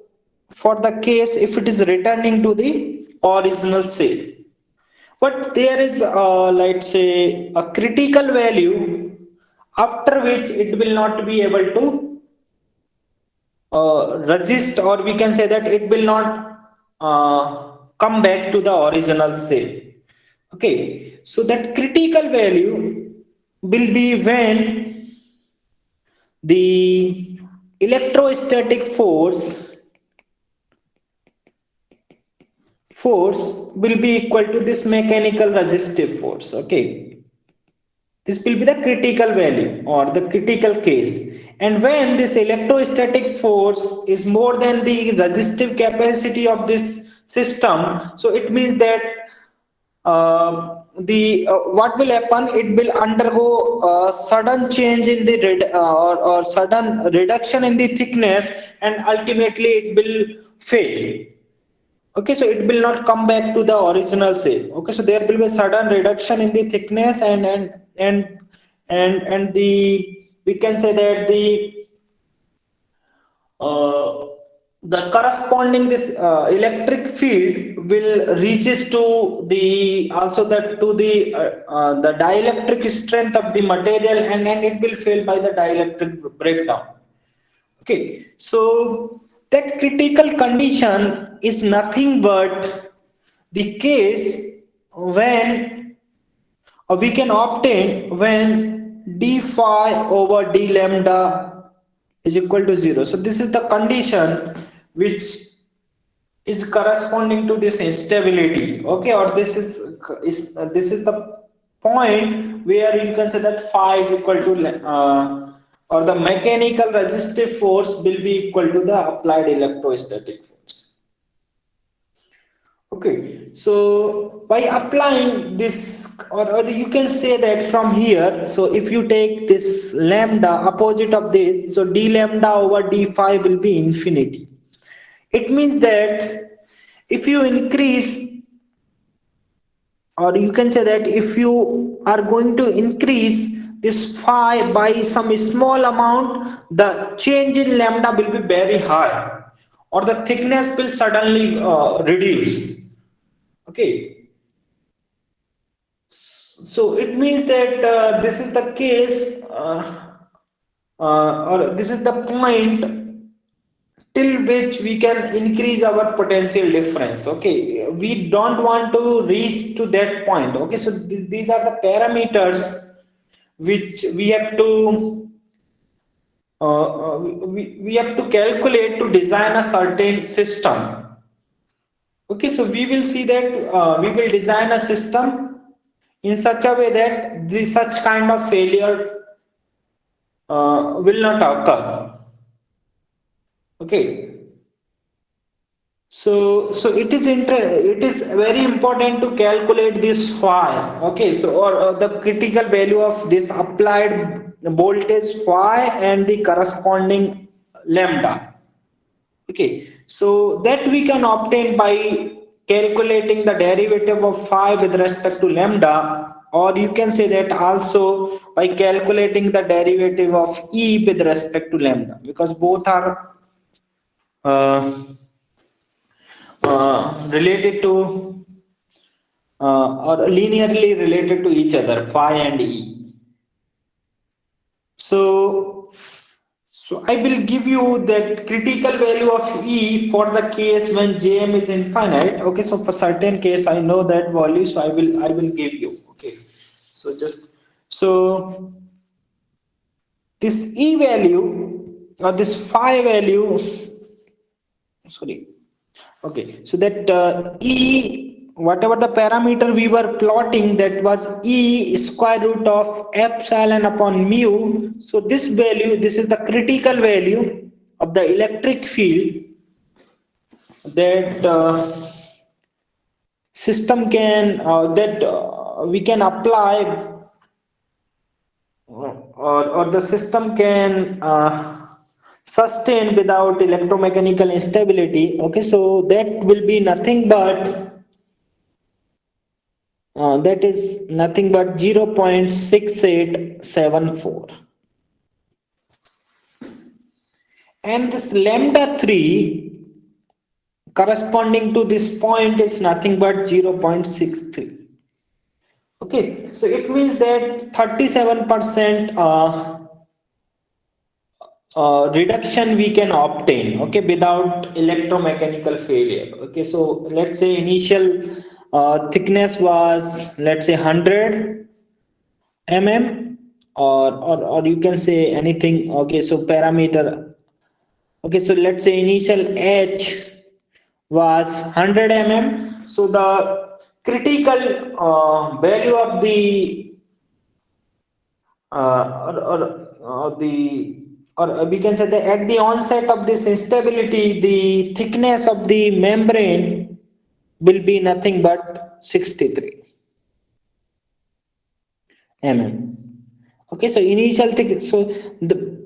for the case if it is returning to the original shape. But there is, let's say, a critical value after which it will not be able to resist, or we can say that it will not come back to the original shape. Okay, so that critical value will be when the electrostatic force will be equal to this mechanical resistive force. Okay, this will be the critical value or the critical case, and when this electrostatic force is more than the resistive capacity of this system, so it means that the what will happen, it will undergo sudden change in the or sudden reduction in the thickness, and ultimately it will fail. Okay, so it will not come back to the original shape. Okay, so there will be sudden reduction in the thickness, and the, we can say that uh, the corresponding this electric field will reaches to the also that to the dielectric strength of the material, and it will fail by the dielectric breakdown. Okay, so that critical condition is nothing but the case when we can obtain when d phi over d lambda is equal to 0. So this is the condition which is corresponding to this instability. Okay, or this is the point where you can say that phi is equal to or the mechanical resistive force will be equal to the applied electrostatic force. Okay, so by applying this, or you can say that from here, so if you take this lambda opposite of this, so d lambda over d phi will be infinity. It means that if you increase, or you can say that if you are going to increase this phi by some small amount, the change in lambda will be very high, or the thickness will suddenly reduce. Okay, so it means that this is the case, or this is the point till which we can increase our potential difference. Okay, we don't want to reach to that point. Okay, so these are the parameters which we have to we have to calculate to design a certain system. Okay, so we will see that we will design a system in such a way that the such kind of failure will not occur. Okay, so it is very important to calculate this phi. Okay, so or the critical value of this applied voltage phi and the corresponding lambda. Okay, so that we can obtain by calculating the derivative of phi with respect to lambda, or you can say that also by calculating the derivative of e with respect to lambda, because both are uh, related to or linearly related to each other, phi and e. So, so I will give you that critical value of E for the case when Jm is infinite. Okay, so for certain case I know that value, so I will give you. Okay, so just so this E value or this phi value, sorry. Okay, so that E, whatever the parameter we were plotting, that was E square root of epsilon upon mu. So this value, this is the critical value of the electric field that system can that we can apply, or the system can sustain without electromechanical instability. Okay, so that will be nothing but that is nothing but 0.6874, and this lambda 3 corresponding to this point is nothing but 0.63. Okay, so it means that 37% reduction we can obtain, okay, without electromechanical failure. Okay, so let's say initial thickness was, let's say, 100 mm, or you can say anything. Okay, so parameter. Okay, so let's say initial h was 100 mm, so the critical value of the or we can say that at the onset of this instability, the thickness of the membrane will be nothing but 63 mm. Okay, so initial thick, so the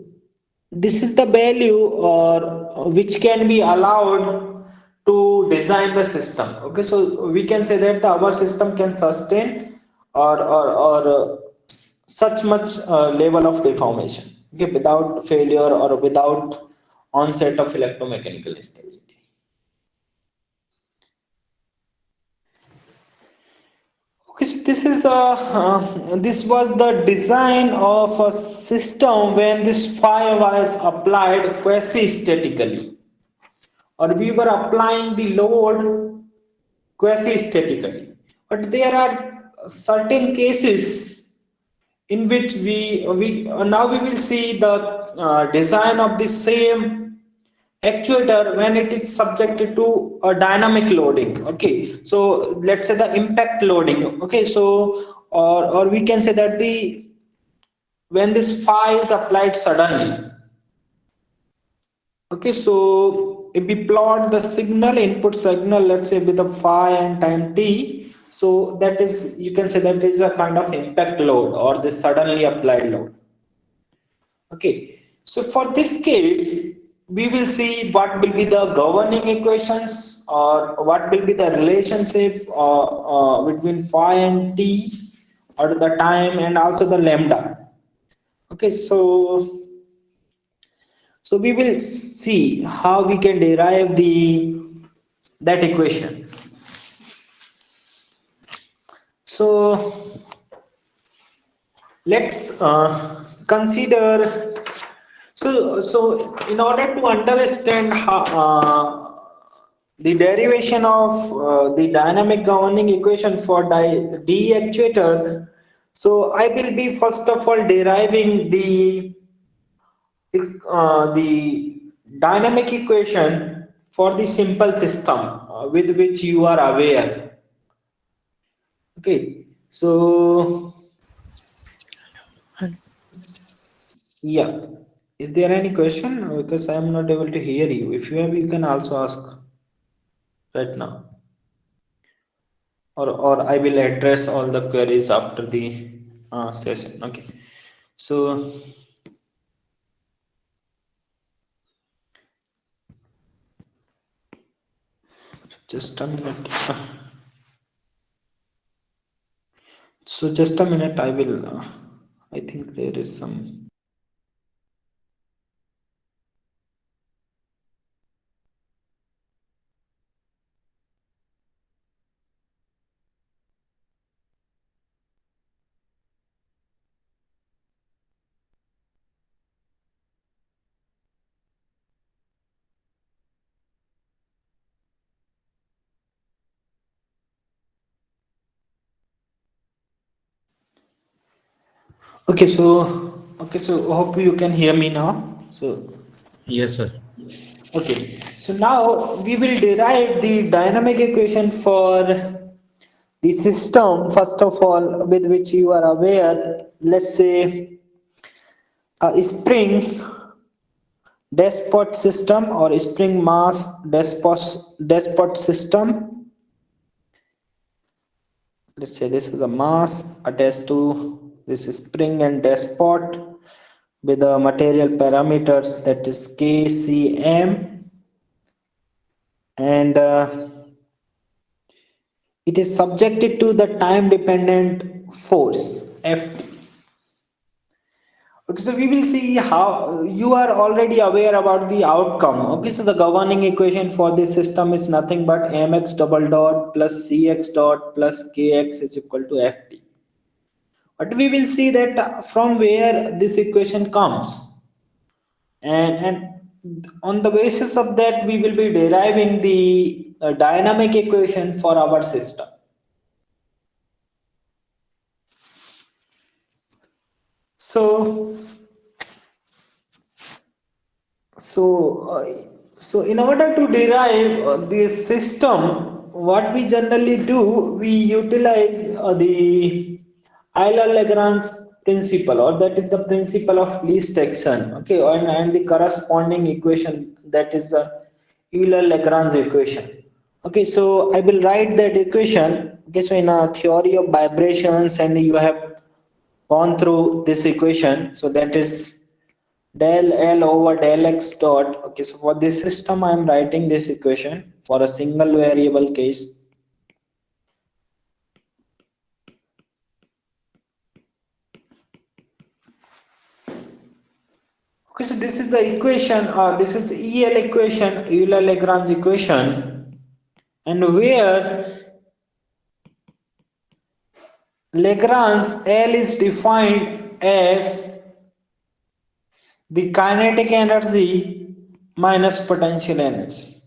this is the value or which can be allowed to design the system. Okay, so we can say that our system can sustain or such much level of deformation, okay, without failure or without onset of electromechanical instability. Okay, so this was the design of a system when this phi was applied quasi-statically, or we were applying the load quasi-statically. But there are certain cases in which we now we will see the design of the same actuator when it is subjected to a dynamic loading. Okay, so let's say the impact loading. Okay, so or we can say that the when this phi is applied suddenly. Okay, so if we plot the signal, input signal, let's say with a phi and time t, so that is, you can say that is a kind of impact load or the suddenly applied load. Okay, so for this case, we will see what will be the governing equations or what will be the relationship between phi and t, or the time and also the lambda. Okay, so we will see how we can derive the that equation. So let's consider. So in order to understand how, the derivation of the dynamic governing equation for D actuator, so I will be first of all deriving the dynamic equation for the simple system with which you are aware. Okay, so Yeah. Is there any question? Because I am not able to hear you. If you have, you can also ask right now. Or I will address all the queries after the session. Okay. So just a minute. So just a minute. I will. I think there is some. Okay. So hope you can hear me now. So Yes, sir. okay. So now we will derive the dynamic equation for the system, first of all, with which you are aware. Let's say a spring despot system or spring mass despot system. Let's say this is a mass attached to this spring and despot with the material parameters, that is kcm, and it is subjected to the time dependent force Ft. Okay, so we will see how you are already aware about the outcome. Okay, so the governing equation for this system is nothing but mx double dot plus cx dot plus kx is equal to ft. But we will see that from where this equation comes, and on the basis of that we will be deriving the dynamic equation for our system. So So, so in order to derive this system, what we generally do, we utilize the Euler-Lagrange principle, or that is the principle of least action. Okay, and the corresponding equation, that is the Euler-Lagrange equation. Okay, so I will write that equation. Okay, so in a theory of vibrations, and you have gone through this equation, so that is del L over del X dot. Okay, so for this system, I am writing this equation for a single variable case. Okay, so this is the equation, this is EL equation, Euler-Lagrange equation, and where Lagrange L is defined as the kinetic energy minus potential energy.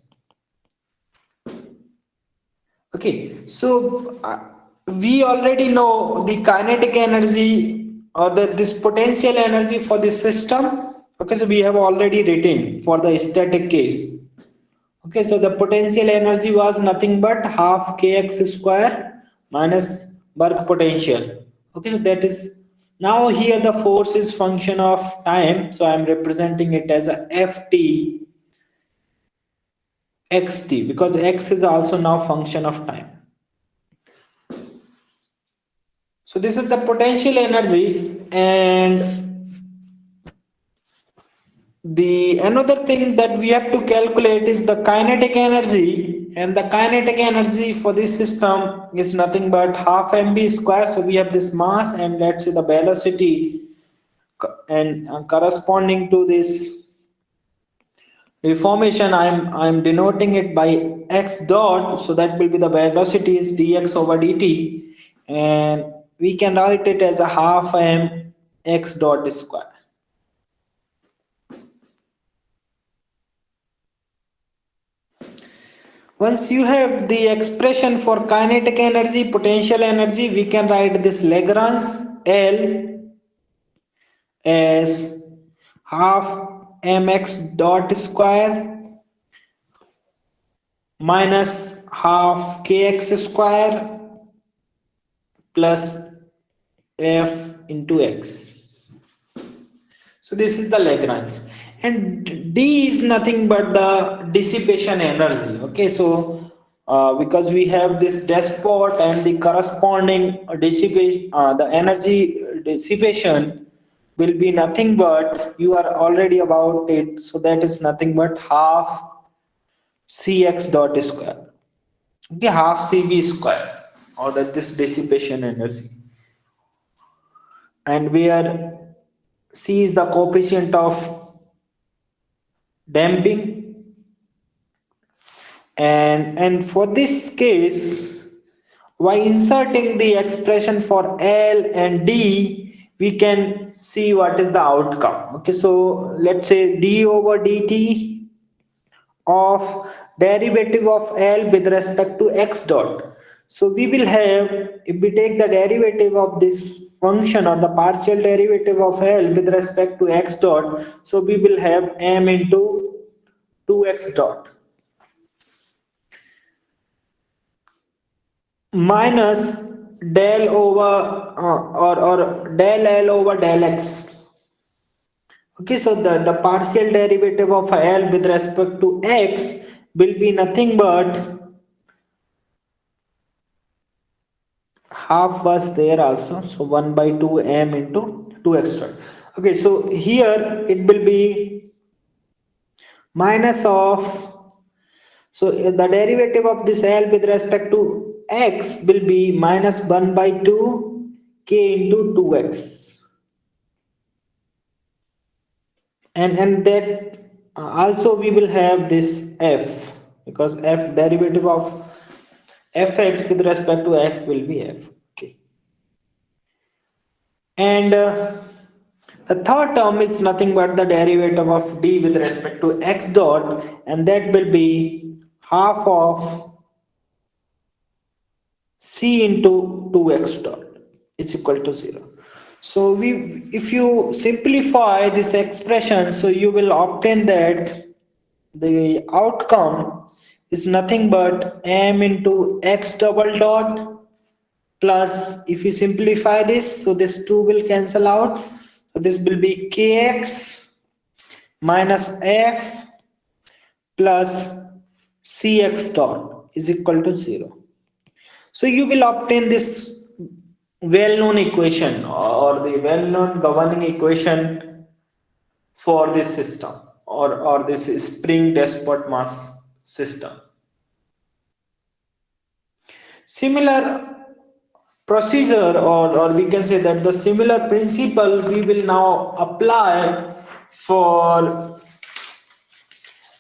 Okay, so we already know the kinetic energy, or this potential energy for this system. Okay, so we have already written for the static case. Okay, so the potential energy was nothing but half kx square minus work potential. Okay, so that is, now here the force is function of time, so I am representing it as a ft xt, because x is also now function of time. So this is the potential energy, and the another thing that we have to calculate is the kinetic energy, and the kinetic energy for this system is nothing but half mv square. So we have this mass, and let's say the velocity, and corresponding to this deformation, I'm denoting it by x dot, so that will be the velocity is dx over dt, and we can write it as a half m x dot square. Once you have the expression for kinetic energy, potential energy, we can write this Lagrange L as half mx dot square minus half kx square plus f into x. So this is the Lagrange, and D is nothing but the dissipation energy. Okay, so because we have this despot and the corresponding dissipation, the energy dissipation will be nothing but, you are already about it. So that is nothing but half Cx dot square. Okay, half Cv square, or that this dissipation energy, and where C is the coefficient of damping, and for this case, by inserting the expression for L and D, we can see what is the outcome. Okay, so let's say d over dt of derivative of L with respect to x dot. So we will have, if we take the derivative of this function or the partial derivative of L with respect to x dot, so we will have m into 2x dot minus del over or del L over del x. Okay, so the partial derivative of L with respect to x will be nothing but half was there also, so 1 by 2 m into 2x dot. Okay, so here it will be minus of, so the derivative of this L with respect to x will be minus 1 by 2 k into 2x, and that also we will have this f, because f derivative of fx with respect to x will be f. Okay, and the third term is nothing but the derivative of d with respect to x dot, and that will be half of c into 2x dot is equal to 0. So if you simplify this expression, so you will obtain that the outcome is nothing but m into x double dot plus, if you simplify this, so this 2 will cancel out, so this will be kx minus f plus cx dot is equal to 0. So you will obtain this well-known equation, or the well-known governing equation for this system, or this spring despot mass system. Similar procedure, or we can say that the similar principle we will now apply for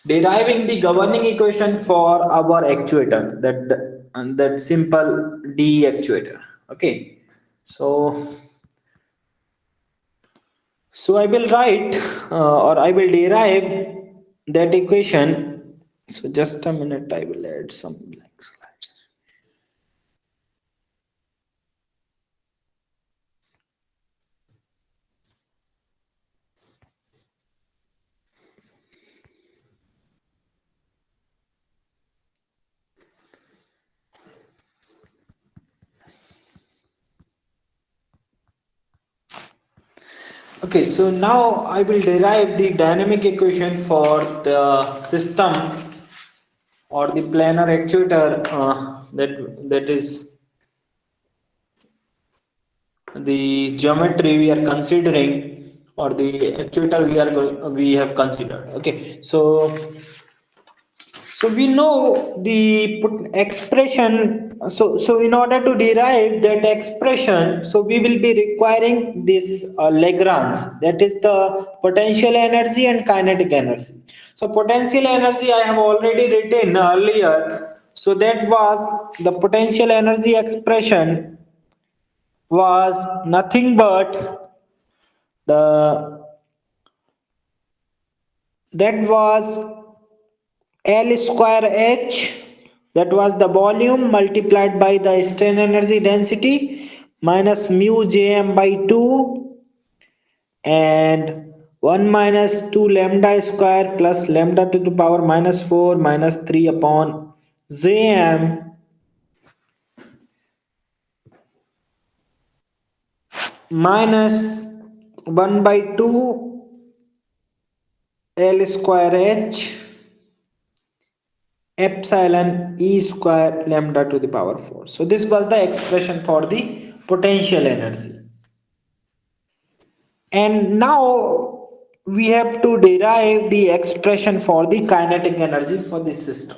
deriving the governing equation for our actuator, that simple D actuator. Okay, so I will write, or I will derive that equation. So just a minute, I will add some blank slides. Okay, so now I will derive the dynamic equation for the system or the planar actuator, that is the geometry we are considering, or the actuator we have considered. Okay, so we know the expression. So in order to derive that expression, so we will be requiring this Lagrange, that is the potential energy and kinetic energy. So potential energy I have already written earlier, so that was the potential energy expression was nothing but the, that was L square H, that was the volume, multiplied by the strain energy density, minus mu Jm by 2, and 1 minus 2 lambda square plus lambda to the power minus 4 minus 3 upon Jm minus 1 by 2 L square H epsilon E square lambda to the power 4. So this was the expression for the potential energy. And now we have to derive the expression for the kinetic energy for this system.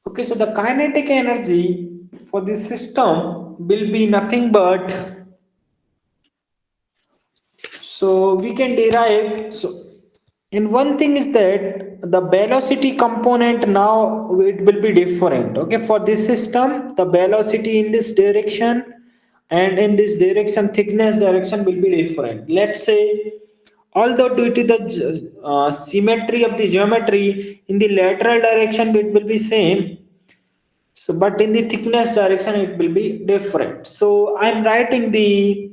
Okay, so the kinetic energy for this system will be nothing but, so we can derive, so and one thing is that the velocity component now it will be different. Okay, for this system the velocity in this direction and in this direction thickness direction will be different. Let's say, although due to the symmetry of the geometry in the lateral direction it will be same, so but in the thickness direction it will be different. So I'm writing the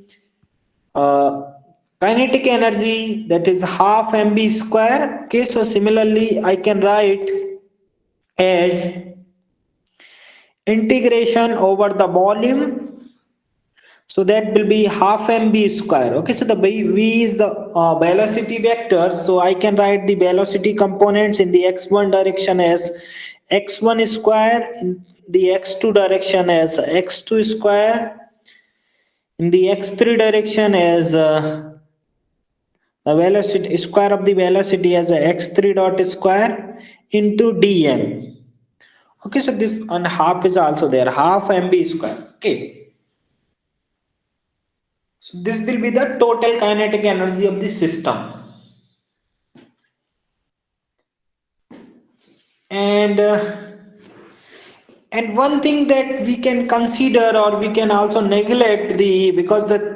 uh, kinetic energy, that is half mb square. Okay, so similarly I can write as integration over the volume, so that will be half mb square. Okay, so the v is the velocity vector, so I can write the velocity components in the x1 direction as x1 square, in the x2 direction as x2 square, in the x3 direction as the velocity square of the velocity as a x3 dot square into dm. Okay, so this and half is also there, half mb square. Okay, so this will be the total kinetic energy of the system. And and one thing that we can consider, or we can also neglect, the because the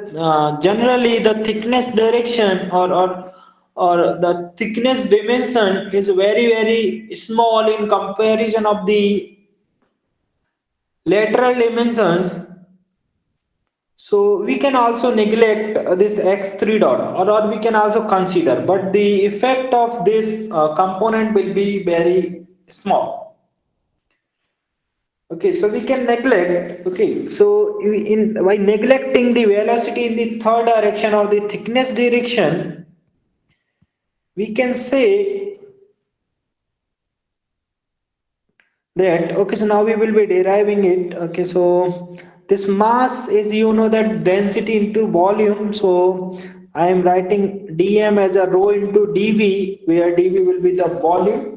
generally the thickness direction, or the thickness dimension is very small in comparison of the lateral dimensions. So we can also neglect this x3 dot, or we can also consider, but the effect of this component will be very small. Okay, so we can neglect. Okay, so in by neglecting the velocity in the third direction or the thickness direction, we can say that, okay, so now we will be deriving it. Okay, so this mass is, you know, that density into volume, so I am writing dm as a rho into dv, where dv will be the volume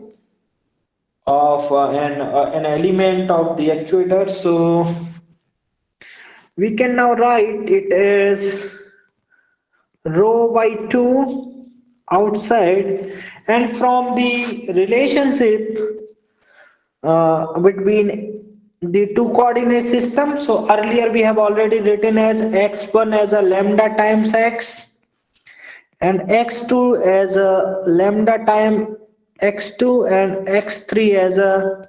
of an element of the actuator. So we can now write it as rho by 2 outside, and from the relationship between the two coordinate system, so earlier we have already written as x1 as a lambda times x, and x2 as a lambda time x2, and x3 as a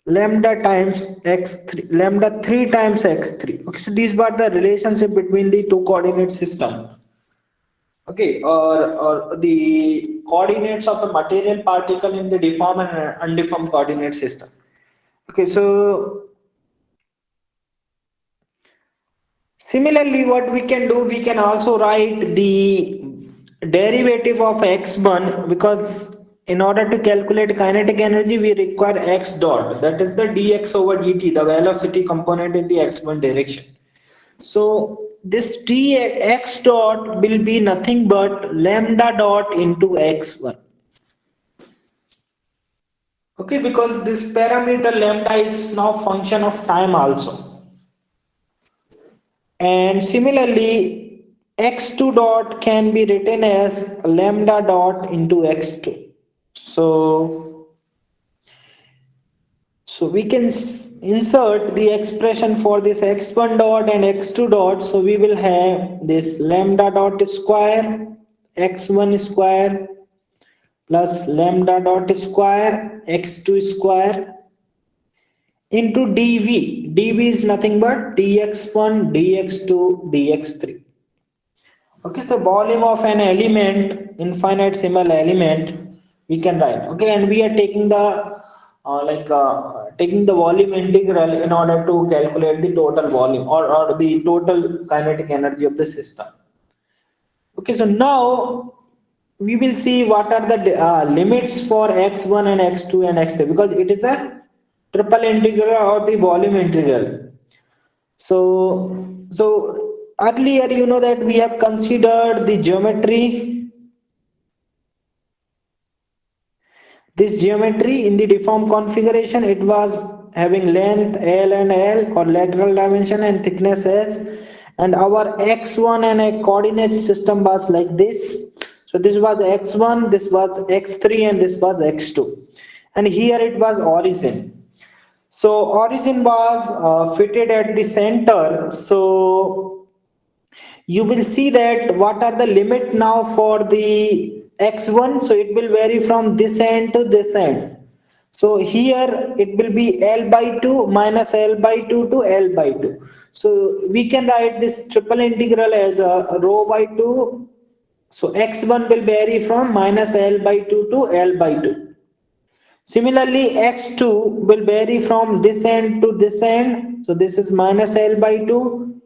lambda times x3, lambda 3 times x3. Okay, so these were the relationship between the two coordinate system. Okay, or the coordinates of a material particle in the deformed and undeformed coordinate system. Okay, so similarly what we can do, we can also write the derivative of x1, because in order to calculate kinetic energy we require x dot, that is the dx over dt, the velocity component in the x1 direction. So this dx dot will be nothing but lambda dot into x1. Okay, because this parameter lambda is now function of time also. And similarly, x2 dot can be written as lambda dot into x2. So, so we can insert the expression for this x1 dot and x2 dot. So we will have this lambda dot square x1 square plus lambda dot square x2 square into dv. dv is nothing but dx1 dx2 dx3. Okay, so volume of an element, infinitesimal element, we can write. Okay, and we are taking the taking the volume integral in order to calculate the total volume, or the total kinetic energy of the system. Okay, so now we will see what are the limits for x1 and x2 and x3, because it is a triple integral or the volume integral. So earlier you know that we have considered the geometry, this geometry in the deformed configuration. It was having length L and L, or lateral dimension, and thickness S, and our x1 and a coordinate system was like this. So this was x1, this was x3, and this was x2, and here it was origin. So origin was fitted at the center. So you will see that what are the limit now for the x1. So it will vary from this end to this end. So here it will be L by 2 minus L by 2 to L by 2. So we can write this triple integral as a rho by 2. So x1 will vary from minus L by 2 to L by 2. Similarly, x2 will vary from this end to this end. So this is minus L by 2,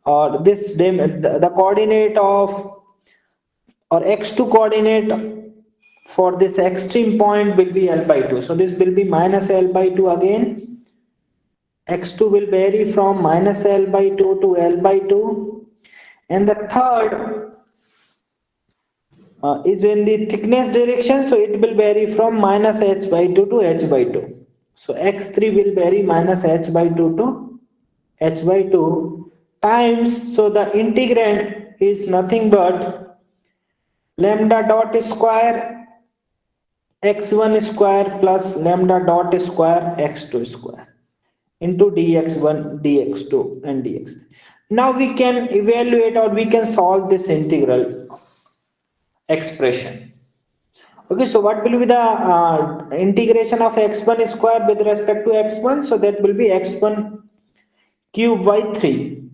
or the coordinate of, or x2 coordinate for this extreme point will be L by 2. So this will be minus L by 2 again. X2 will vary from minus L by 2 to L by 2. And the third is in the thickness direction, so it will vary from minus h by 2 to h by 2. So x3 will vary minus h by 2 to h by 2 times, so the integrand is nothing but lambda dot square x1 square plus lambda dot square x2 square into dx1 dx2 and dx3. Now we can evaluate, or we can solve this integral expression. Okay, so what will be the integration of x1 square with respect to x1? So that will be x1 cube by 3.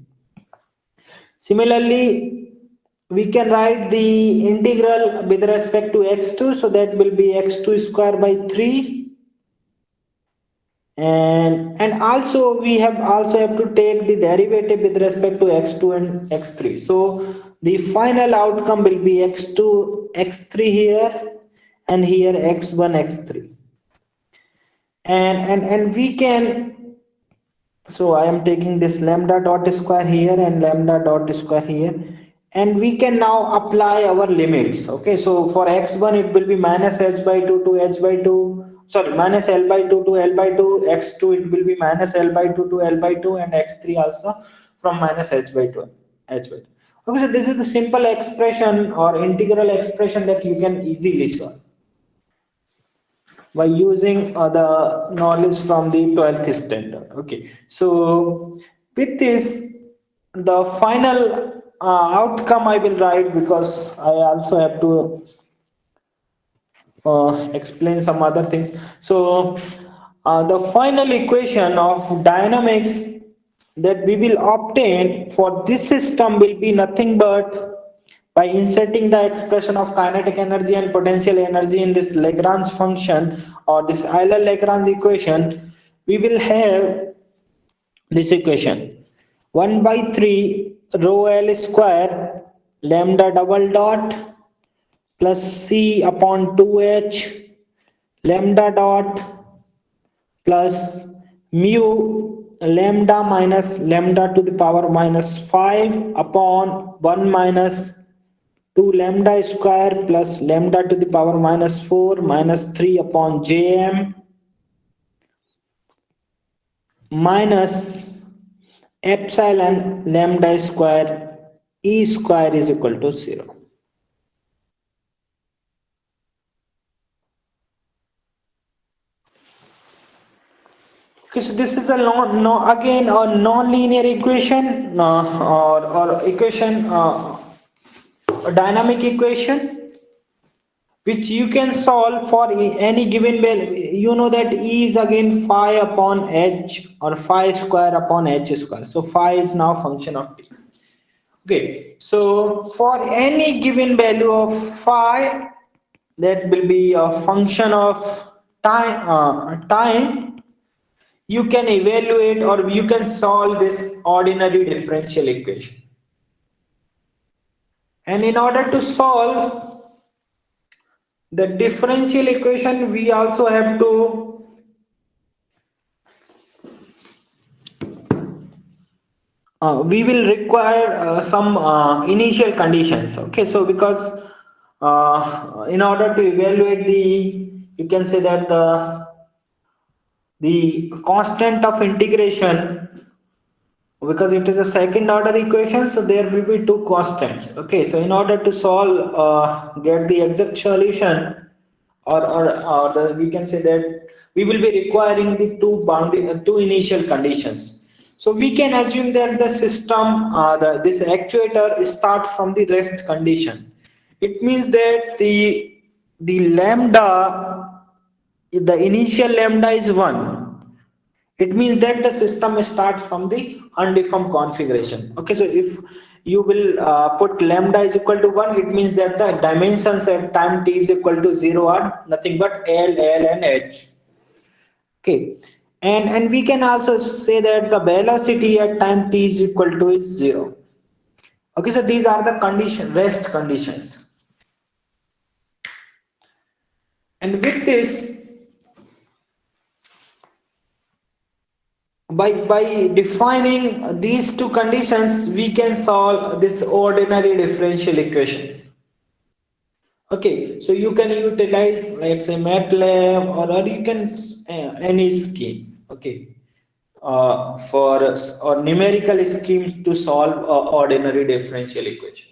Similarly, we can write the integral with respect to x2, so that will be x2 square by 3. And also we have to take the derivative with respect to x2 and x3. So the final outcome will be x2 x3 here, and here x1 x3, and we can, so I am taking this lambda dot square here and lambda dot square here, and we can now apply our limits. Okay, so for x1 it will be minus h by 2 to h by 2, sorry, minus L by 2 to L by 2. X2 it will be minus L by 2 to L by 2, and x3 also from minus h by 2 h by 2. Okay, so this is the simple expression or integral expression that you can easily solve by using the knowledge from the 12th standard. Okay, so with this, the final outcome I will write, because I also have to explain some other things. So the final equation of dynamics that we will obtain for this system will be nothing but by inserting the expression of kinetic energy and potential energy in this Lagrange function, or this Euler-Lagrange equation. We will have this equation: 1 by 3 rho L square lambda double dot plus C upon 2H lambda dot plus mu lambda minus lambda to the power minus 5 upon 1 minus 2 lambda square plus lambda to the power minus 4 minus 3 upon Jm minus epsilon lambda square E square is equal to 0. Okay, so this is a again a non-linear equation, or equation, a dynamic equation, which you can solve for any given value. You know that E is again phi upon h, or phi square upon h square. So phi is now function of t. Okay, so for any given value of phi, that will be a function of time, you can evaluate, or you can solve this ordinary differential equation. And in order to solve the differential equation we also have to we will require some initial conditions. Okay, so because in order to evaluate the, you can say that the constant of integration, because it is a second order equation, so there will be two constants. Okay, so in order to solve get the exact solution, or we can say that we will be requiring the two boundary two initial conditions. So we can assume that the system this actuator start from the rest condition. It means that the lambda, the initial lambda is 1. It means that the system starts from the undeformed configuration. Okay, so if you will put lambda is equal to 1, it means that the dimensions at time t is equal to 0 are nothing but L and H. Okay, and we can also say that the velocity at time t is equal to is 0. Okay, so these are the condition rest conditions, and with this, by defining these two conditions, we can solve this ordinary differential equation. Okay, so you can utilize, let's say, MATLAB, or you can any scheme. Okay, or numerical schemes to solve ordinary differential equation.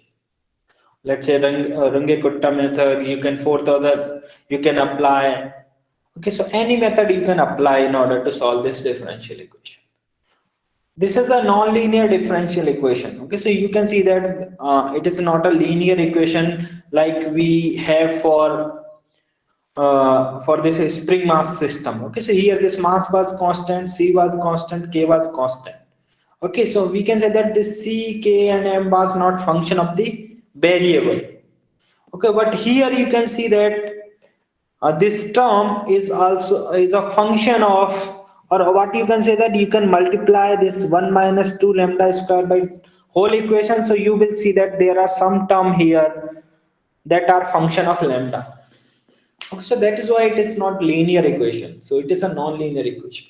Let's say Runge-Kutta method. You can fourth other you can apply. Okay, so any method you can apply in order to solve this differential equation. This is a non-linear differential equation. Okay, so you can see that it is not a linear equation like we have for this spring mass system. Okay, so here this mass was constant, c was constant, k was constant. Okay, so we can say that this c, k, and m was not function of the variable. Okay, but here you can see that this term is also is a function of, or what you can say that you can multiply this 1 minus 2 lambda square by whole equation, so you will see that there are some term here that are function of lambda. Okay, so that is why it is not linear equation, so it is a non-linear equation.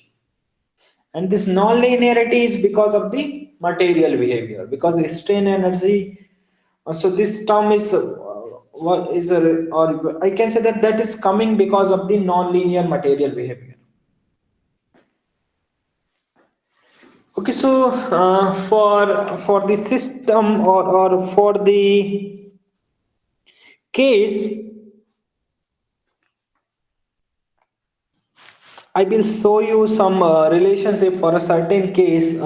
And this non-linearity is because of the material behavior, because the strain energy, so this term is what is a, or I can say that that is coming because of the non-linear material behavior. Okay, so for the system, or for the case, I will show you some relationship for a certain case.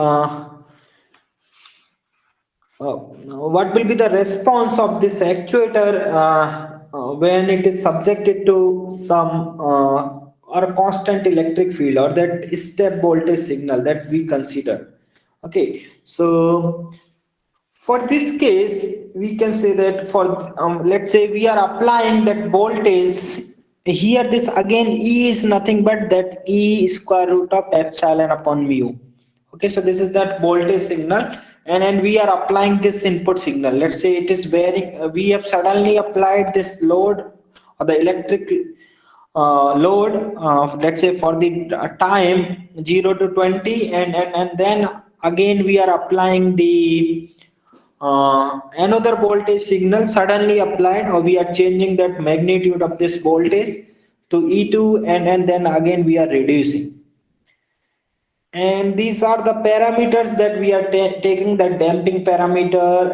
What will be the response of this actuator when it is subjected to some or a constant electric field, or that step voltage signal that we consider. Okay, so for this case, we can say that for let's say we are applying that voltage here. This again, E is nothing but that E square root of epsilon upon mu. Okay, so this is that voltage signal, and then we are applying this input signal. Let's say it is varying. We have suddenly applied this load, or the electric load, let's say for the time 0 to 20, and then again we are applying the another voltage signal suddenly applied, or we are changing that magnitude of this voltage to E2, and then again we are reducing. And these are the parameters that we are taking, the damping parameter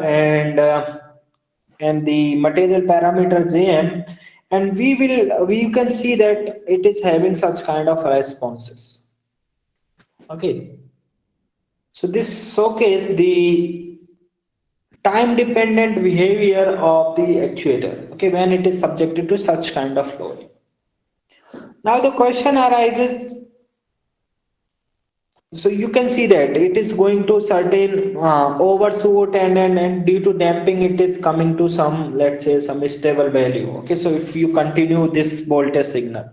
and the material parameter Jm, and we can see that it is having such kind of responses. Okay, so this showcase the time dependent behavior of the actuator, okay, when it is subjected to such kind of load. Now the question arises, so you can see that it is going to certain overshoot, and due to damping it is coming to some, let's say, some stable value. Okay, so if you continue this voltage signal,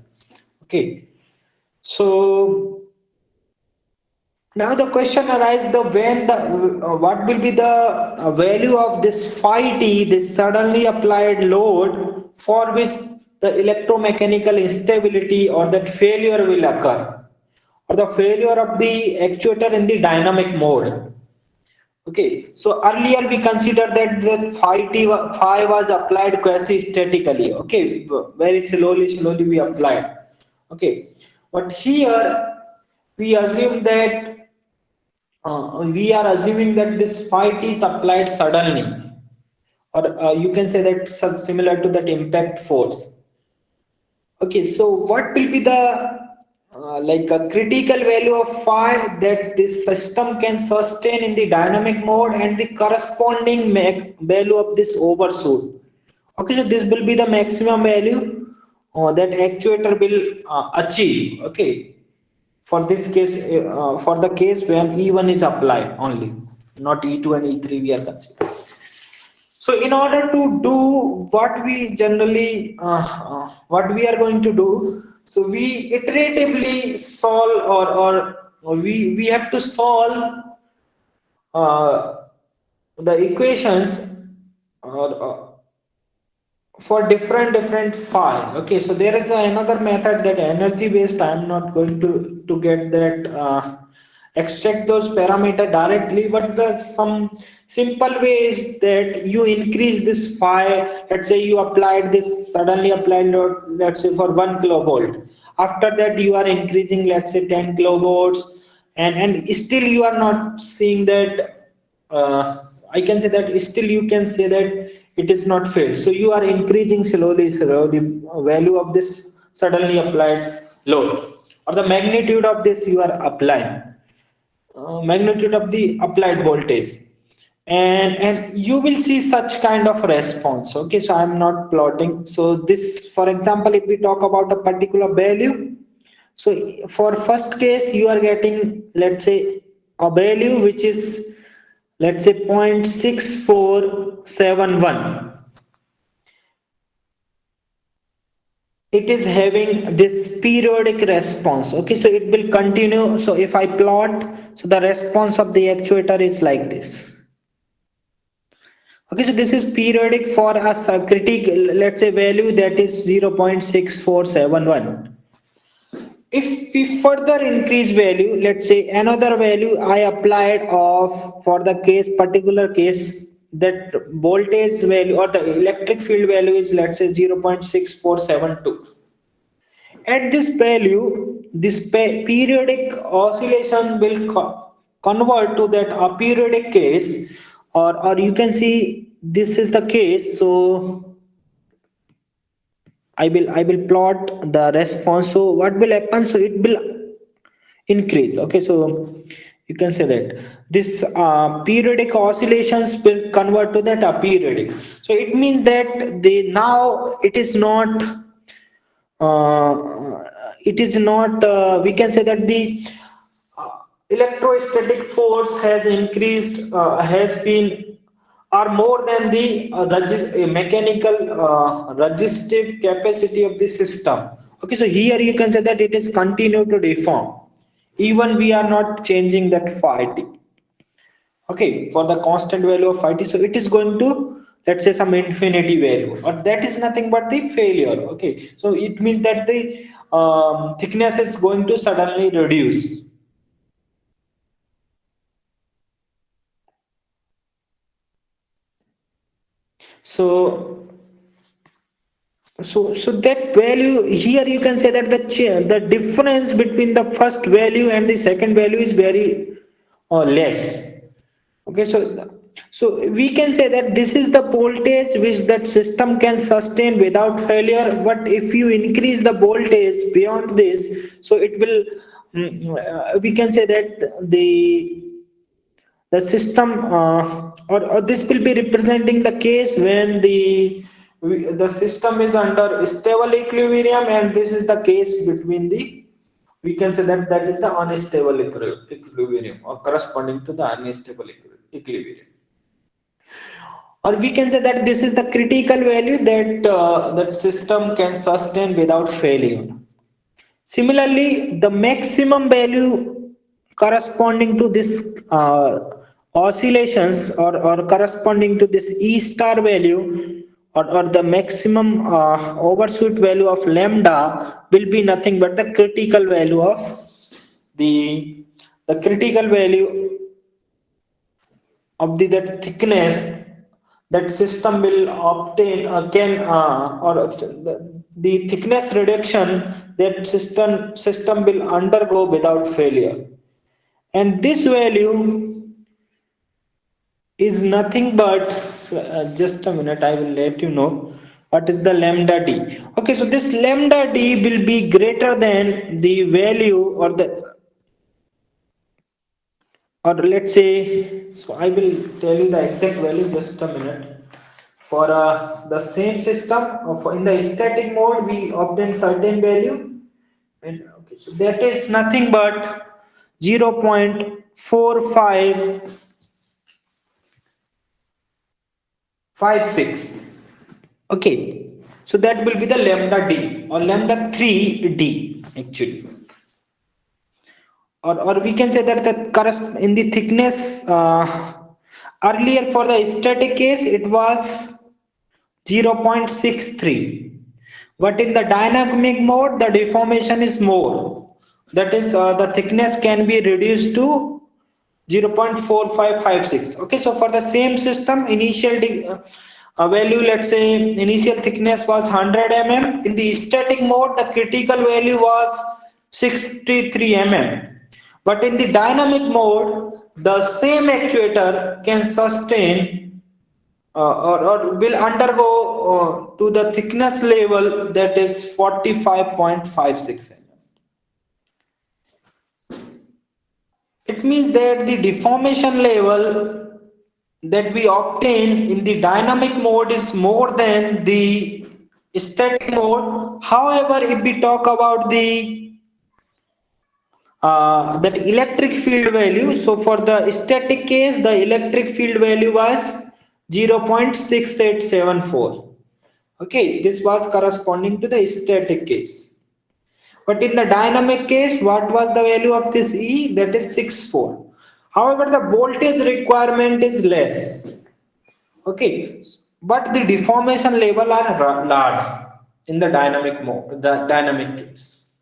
okay, so now the question arises, the when the what will be the value of this phi t, this suddenly applied load, for which the electromechanical instability or that failure will occur, or the failure of the actuator in the dynamic mode. Okay, so earlier we considered that the phi was applied quasi-statically. Okay, very slowly we applied. Okay, but here we assume that we are assuming that this phi t is applied suddenly, or you can say that similar to that impact force. Okay, so what will be the like a critical value of phi that this system can sustain in the dynamic mode and the corresponding value of this overshoot? Okay, so this will be the maximum value that actuator will achieve. Okay, for this case, for the case when E1 is applied only, not E2 and E3 we are considering. So in order to do what we generally, what we are going to do, so we iteratively solve, or we have to solve uh, the equations, or for different phi. Okay, so there is another method that energy based. I'm not going to get that extract those parameter directly, but the some simple way is that you increase this phi. Let's say you applied this, suddenly applied load, let's say for 1 kilovolt. After that you are increasing, let's say 10 kilovolts, and still you are not seeing that, I can say that still you can say that it is not failed. So you are increasing slowly value of this suddenly applied load, or the magnitude of this you are applying, magnitude of the applied voltage, and you will see such kind of response. Okay, so I'm not plotting. So this, for example, if we talk about a particular value, so for first case you are getting, let's say, a value which is, let's say, 0.6471. It is having this periodic response. Okay, so it will continue. So if I plot, so the response of the actuator is like this. Okay, so this is periodic for a critic, let's say, value that is 0.6471. If we further increase value, let's say another value I applied of, for the case, particular case, that voltage value or the electric field value is, let's say, 0.6472. At this value, this periodic oscillation will convert to that a periodic case, or you can see this is the case. So I will plot the response. So what will happen? So it will increase. Okay, so you can say that this periodic oscillations will convert to that periodic. So it means that the now uh, we can say that the uh, electrostatic force has increased, has been, are more than the mechanical resistive capacity of the system. Okay, so here you can say that it is continue to deform even we are not changing that phi t. Okay, for the constant value of phi t, so it is going to, let's say, some infinity value, or that is nothing but the failure. Okay, so it means that the thickness is going to suddenly reduce. So so that value here, you can say that the difference between the first value and the second value is very less. Okay, so we can say that this is the voltage which that system can sustain without failure. But if you increase the voltage beyond this, so it will, we can say that the system, or this will be representing the case when the system is under stable equilibrium, and this is the case between the, we can say that that is the unstable equilibrium, or corresponding to the unstable equilibrium, or we can say that this is the critical value that that system can sustain without failure. Similarly, the maximum value corresponding to this oscillations, or corresponding to this E star value, or the maximum overshoot value of lambda will be nothing but the critical value of the critical value of the that thickness that system will obtain can or the thickness reduction that system will undergo without failure, and this value is nothing but just a minute, I will let you know what is the lambda d. Okay, so this lambda d will be greater than the value or let's say, so I will tell you the exact value, just a minute. For the same system in the static mode we obtain certain value, and okay, so that is nothing but 0.4556. Okay, so that will be the lambda d or lambda 3d actually, or we can say that in the thickness earlier for the static case it was 0.63, but in the dynamic mode the deformation is more, that is the thickness can be reduced to 0.4556. Okay, so for the same system initial value, let's say initial thickness was 100 mm, in the static mode the critical value was 63 mm, but in the dynamic mode the same actuator can sustain or will undergo to the thickness level that is 45.56 mm. It means that the deformation level that we obtain in the dynamic mode is more than the static mode. However, if we talk about the that electric field value, so for the static case the electric field value was 0.6874. Okay, this was corresponding to the static case, but in the dynamic case what was the value of this E? That is 64. However, the voltage requirement is less. Okay, but the deformation level are large in the dynamic mode, the dynamic case.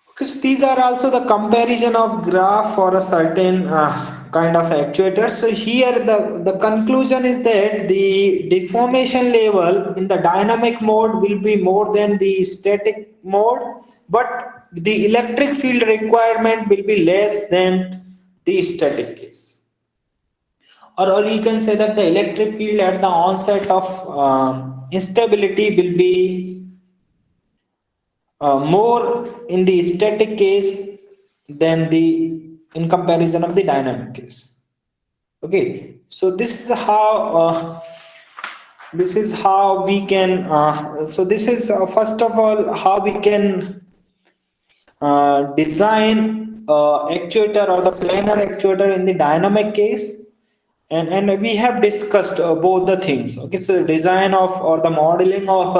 Okay, so these are also the comparison of graph for a certain kind of actuator. So here the conclusion is that the deformation level in the dynamic mode will be more than the static mode, but the electric field requirement will be less than the static case. Or you can say that the electric field at the onset of instability will be more in the static case than the in comparison of the dynamic case. Okay, so this is how we can so this is first of all how we can design actuator or the planar actuator in the dynamic case, and we have discussed both the things. Okay, so design of or the modeling of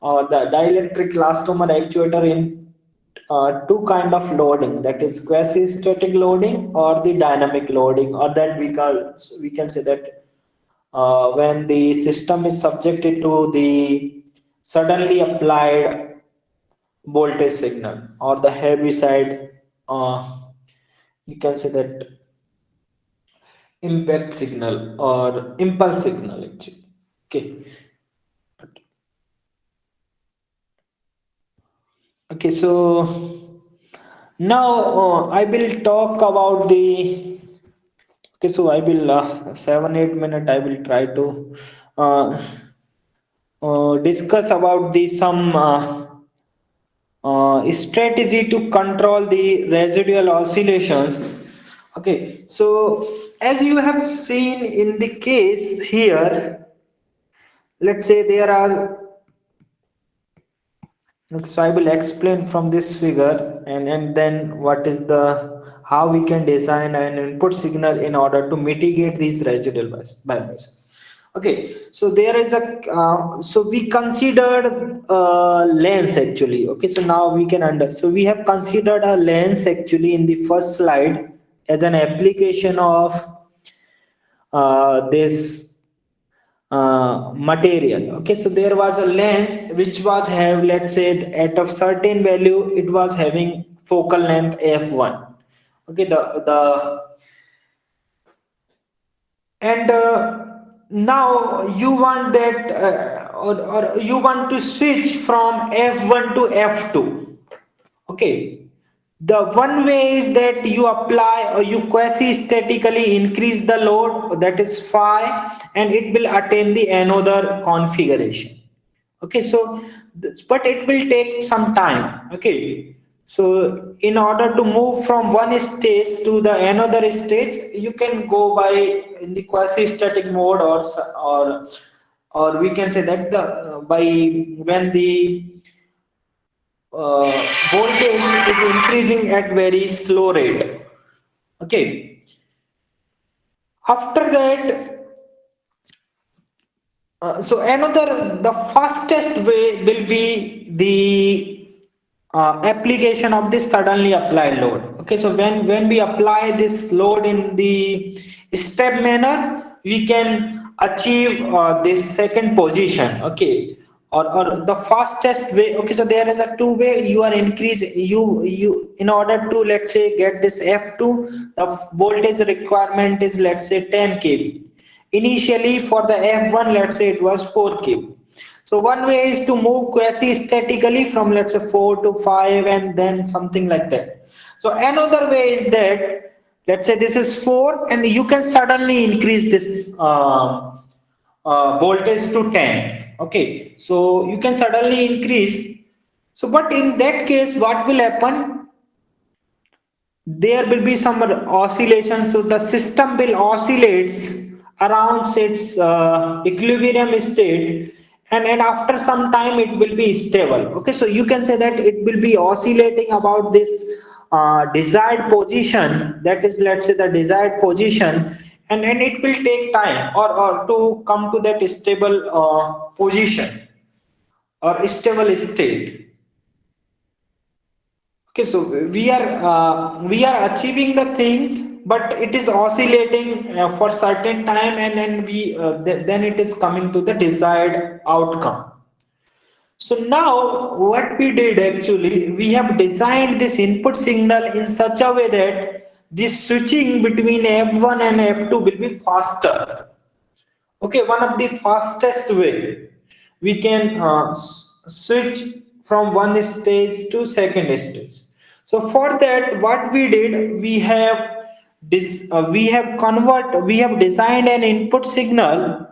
the dielectric elastomer actuator in two kind of loading, that is quasi-static loading or the dynamic loading, or that we can say that when the system is subjected to the suddenly applied voltage signal or the heavy side you can say that impact signal or impulse signal actually. Okay, okay, so now I will talk about the. Okay, so I will 7-8 minute. I will try to uh, discuss about the some strategy to control the residual oscillations. Okay, so as you have seen in the case here, let's say there are. Okay, so I will explain from this figure, and then what is the how we can design an input signal in order to mitigate these residual vibrations. Okay, so there is a so we considered lens actually. Okay, so now we can so we have considered a lens actually in the first slide as an application of this material. Okay, so there was a lens which was have, let's say, at a certain value it was having focal length f1. Okay, the and now you want that or you want to switch from f1 to f2. Okay, the one way is that you apply or you quasi statically increase the load, that is phi, and it will attain the another configuration. Okay, so but it will take some time. Okay, so in order to move from one stage to the another stage, you can go by in the quasi static mode, or we can say that the by when the uh, voltage is increasing at very slow rate. Okay, after that, so another, the fastest way will be the application of this suddenly applied load. Okay, so when we apply this load in the step manner, we can achieve this second position. Okay, or the fastest way. Okay, so there is a two way. You are increase you in order to, let's say, get this F2, the voltage requirement is, let's say, 10 kV. Initially for the F1, let's say it was 4 kV. So one way is to move quasi-statically from, let's say, 4 to 5 and then something like that. So another way is that, let's say this is 4 and you can suddenly increase this voltage to 10. Okay, so you can suddenly increase. So but in that case, what will happen? There will be some oscillations, so the system will oscillates around its equilibrium state, and after some time it will be stable. Okay, so you can say that it will be oscillating about this desired position, that is, let's say, the desired position, and it will take time or to come to that stable position or stable state. Okay, so we are achieving the things, but it is oscillating for certain time, and then it is coming to the desired outcome. So now what we did, actually, we have designed this input signal in such a way that this switching between F1 and F2 will be faster. Okay, one of the fastest way we can switch from one stage to second stage. So for that, what we did, we have we have designed an input signal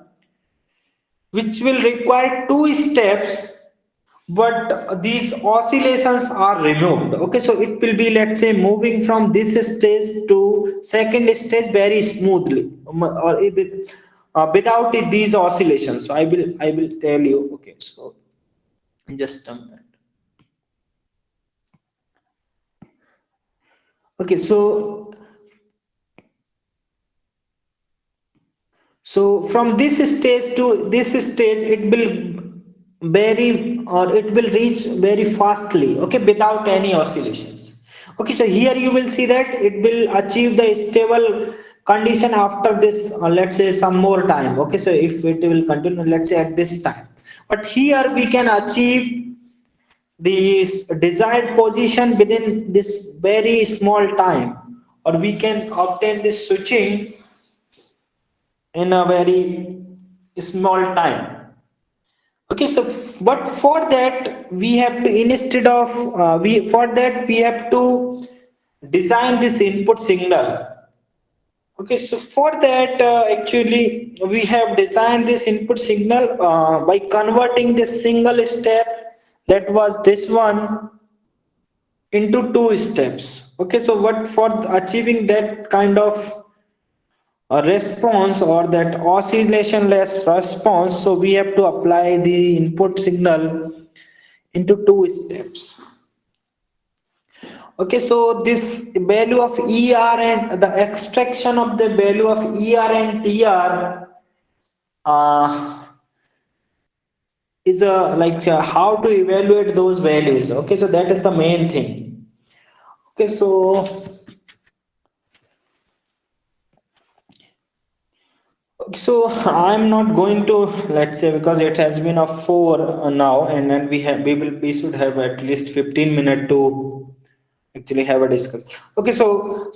which will require two steps, but these oscillations are removed. Okay, so it will be, let's say, moving from this stage to second stage very smoothly, without these oscillations. So I will tell you. Okay, so just a minute. Okay, so from this stage to this stage, it will vary or it will reach very fastly, okay, without any oscillations. Okay, so here you will see that it will achieve the stable condition after this, let's say, some more time. Okay, so if it will continue, let's say, at this time. But here we can achieve this desired position within this very small time, or we can obtain this switching in a very small time. Okay, so but for that we have to, instead of we for that we have to design this input signal. Okay, so for that, actually we have designed this input signal by converting this single step, that was this one, into two steps. Okay, so what for achieving that kind of a response or that oscillationless response, so we have to apply the input signal into two steps. Okay, so this value of er and the extraction of the value of er and tr uh, is a like how to evaluate those values. Okay, so that is the main thing. Okay, So I'm not going to, let's say, because it has been a four now, and then we should have at least 15 minutes to actually have a discussion. Okay, so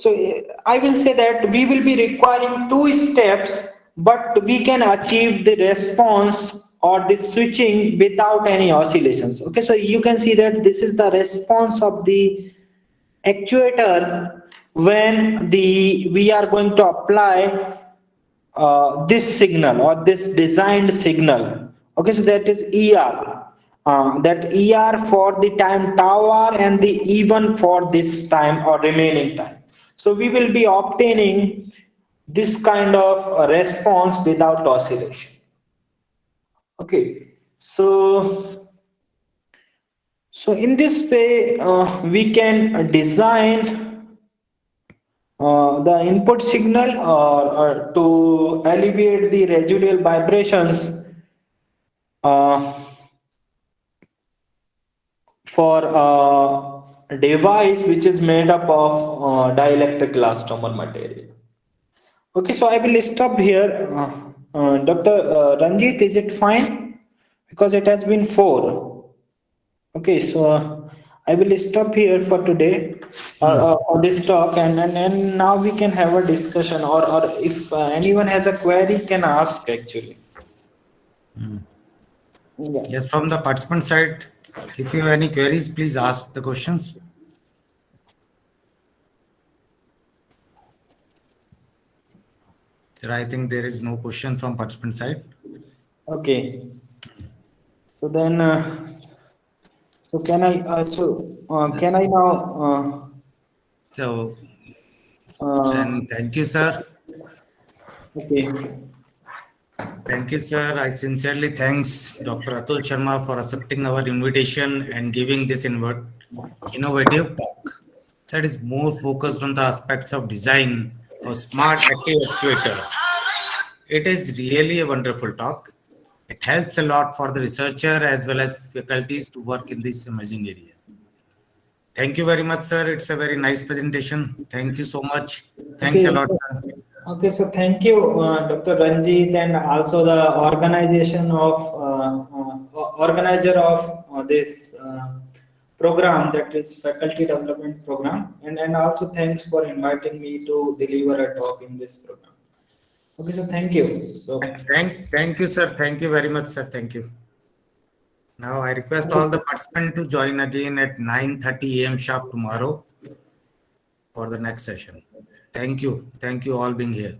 I will say that we will be requiring two steps, but we can achieve the response or the switching without any oscillations. Okay, so you can see that this is the response of the actuator when the we are going to apply this signal or this designed signal. Okay, so that is ER. That ER for the time tau r and the even for this time or remaining time. So we will be obtaining this kind of response without oscillation. Okay, so in this way we can design the input signal or to alleviate the residual vibrations uh, for a device which is made up of dielectric elastomer material. Okay, so I will stop here. Dr. Ranjit, is it fine? Because it has been four. Okay, so I will stop here for today for this talk, and now we can have a discussion, or if anyone has a query, can ask actually. Yeah. Yes, from the participant side, if you have any queries, please ask the questions. Sir, I think there is no question from participant side. Okay. So then, can I now? So then, Uh, thank you, sir. okay. Thank you, sir. I sincerely thanks Dr. Atul Sharma for accepting our invitation and giving this innovative talk. That is more focused on the aspects of design of smart active actuators. It is really a wonderful talk. It helps a lot for the researcher as well as faculties to work in this emerging area. Thank you very much, sir. It's a very nice presentation. Thank you so much. Thanks Okay. a lot, sir. Okay. So thank you, Dr. Ranjit, and also the organizer of this program, that is faculty development program, and also thanks for inviting me to deliver a talk in this program. Okay. So thank you. So. Thank you, sir. Thank you very much, sir. Thank you. Now I request all the participants to join again at 9:30 a.m. sharp tomorrow for the next session. Thank you. Thank you all being here.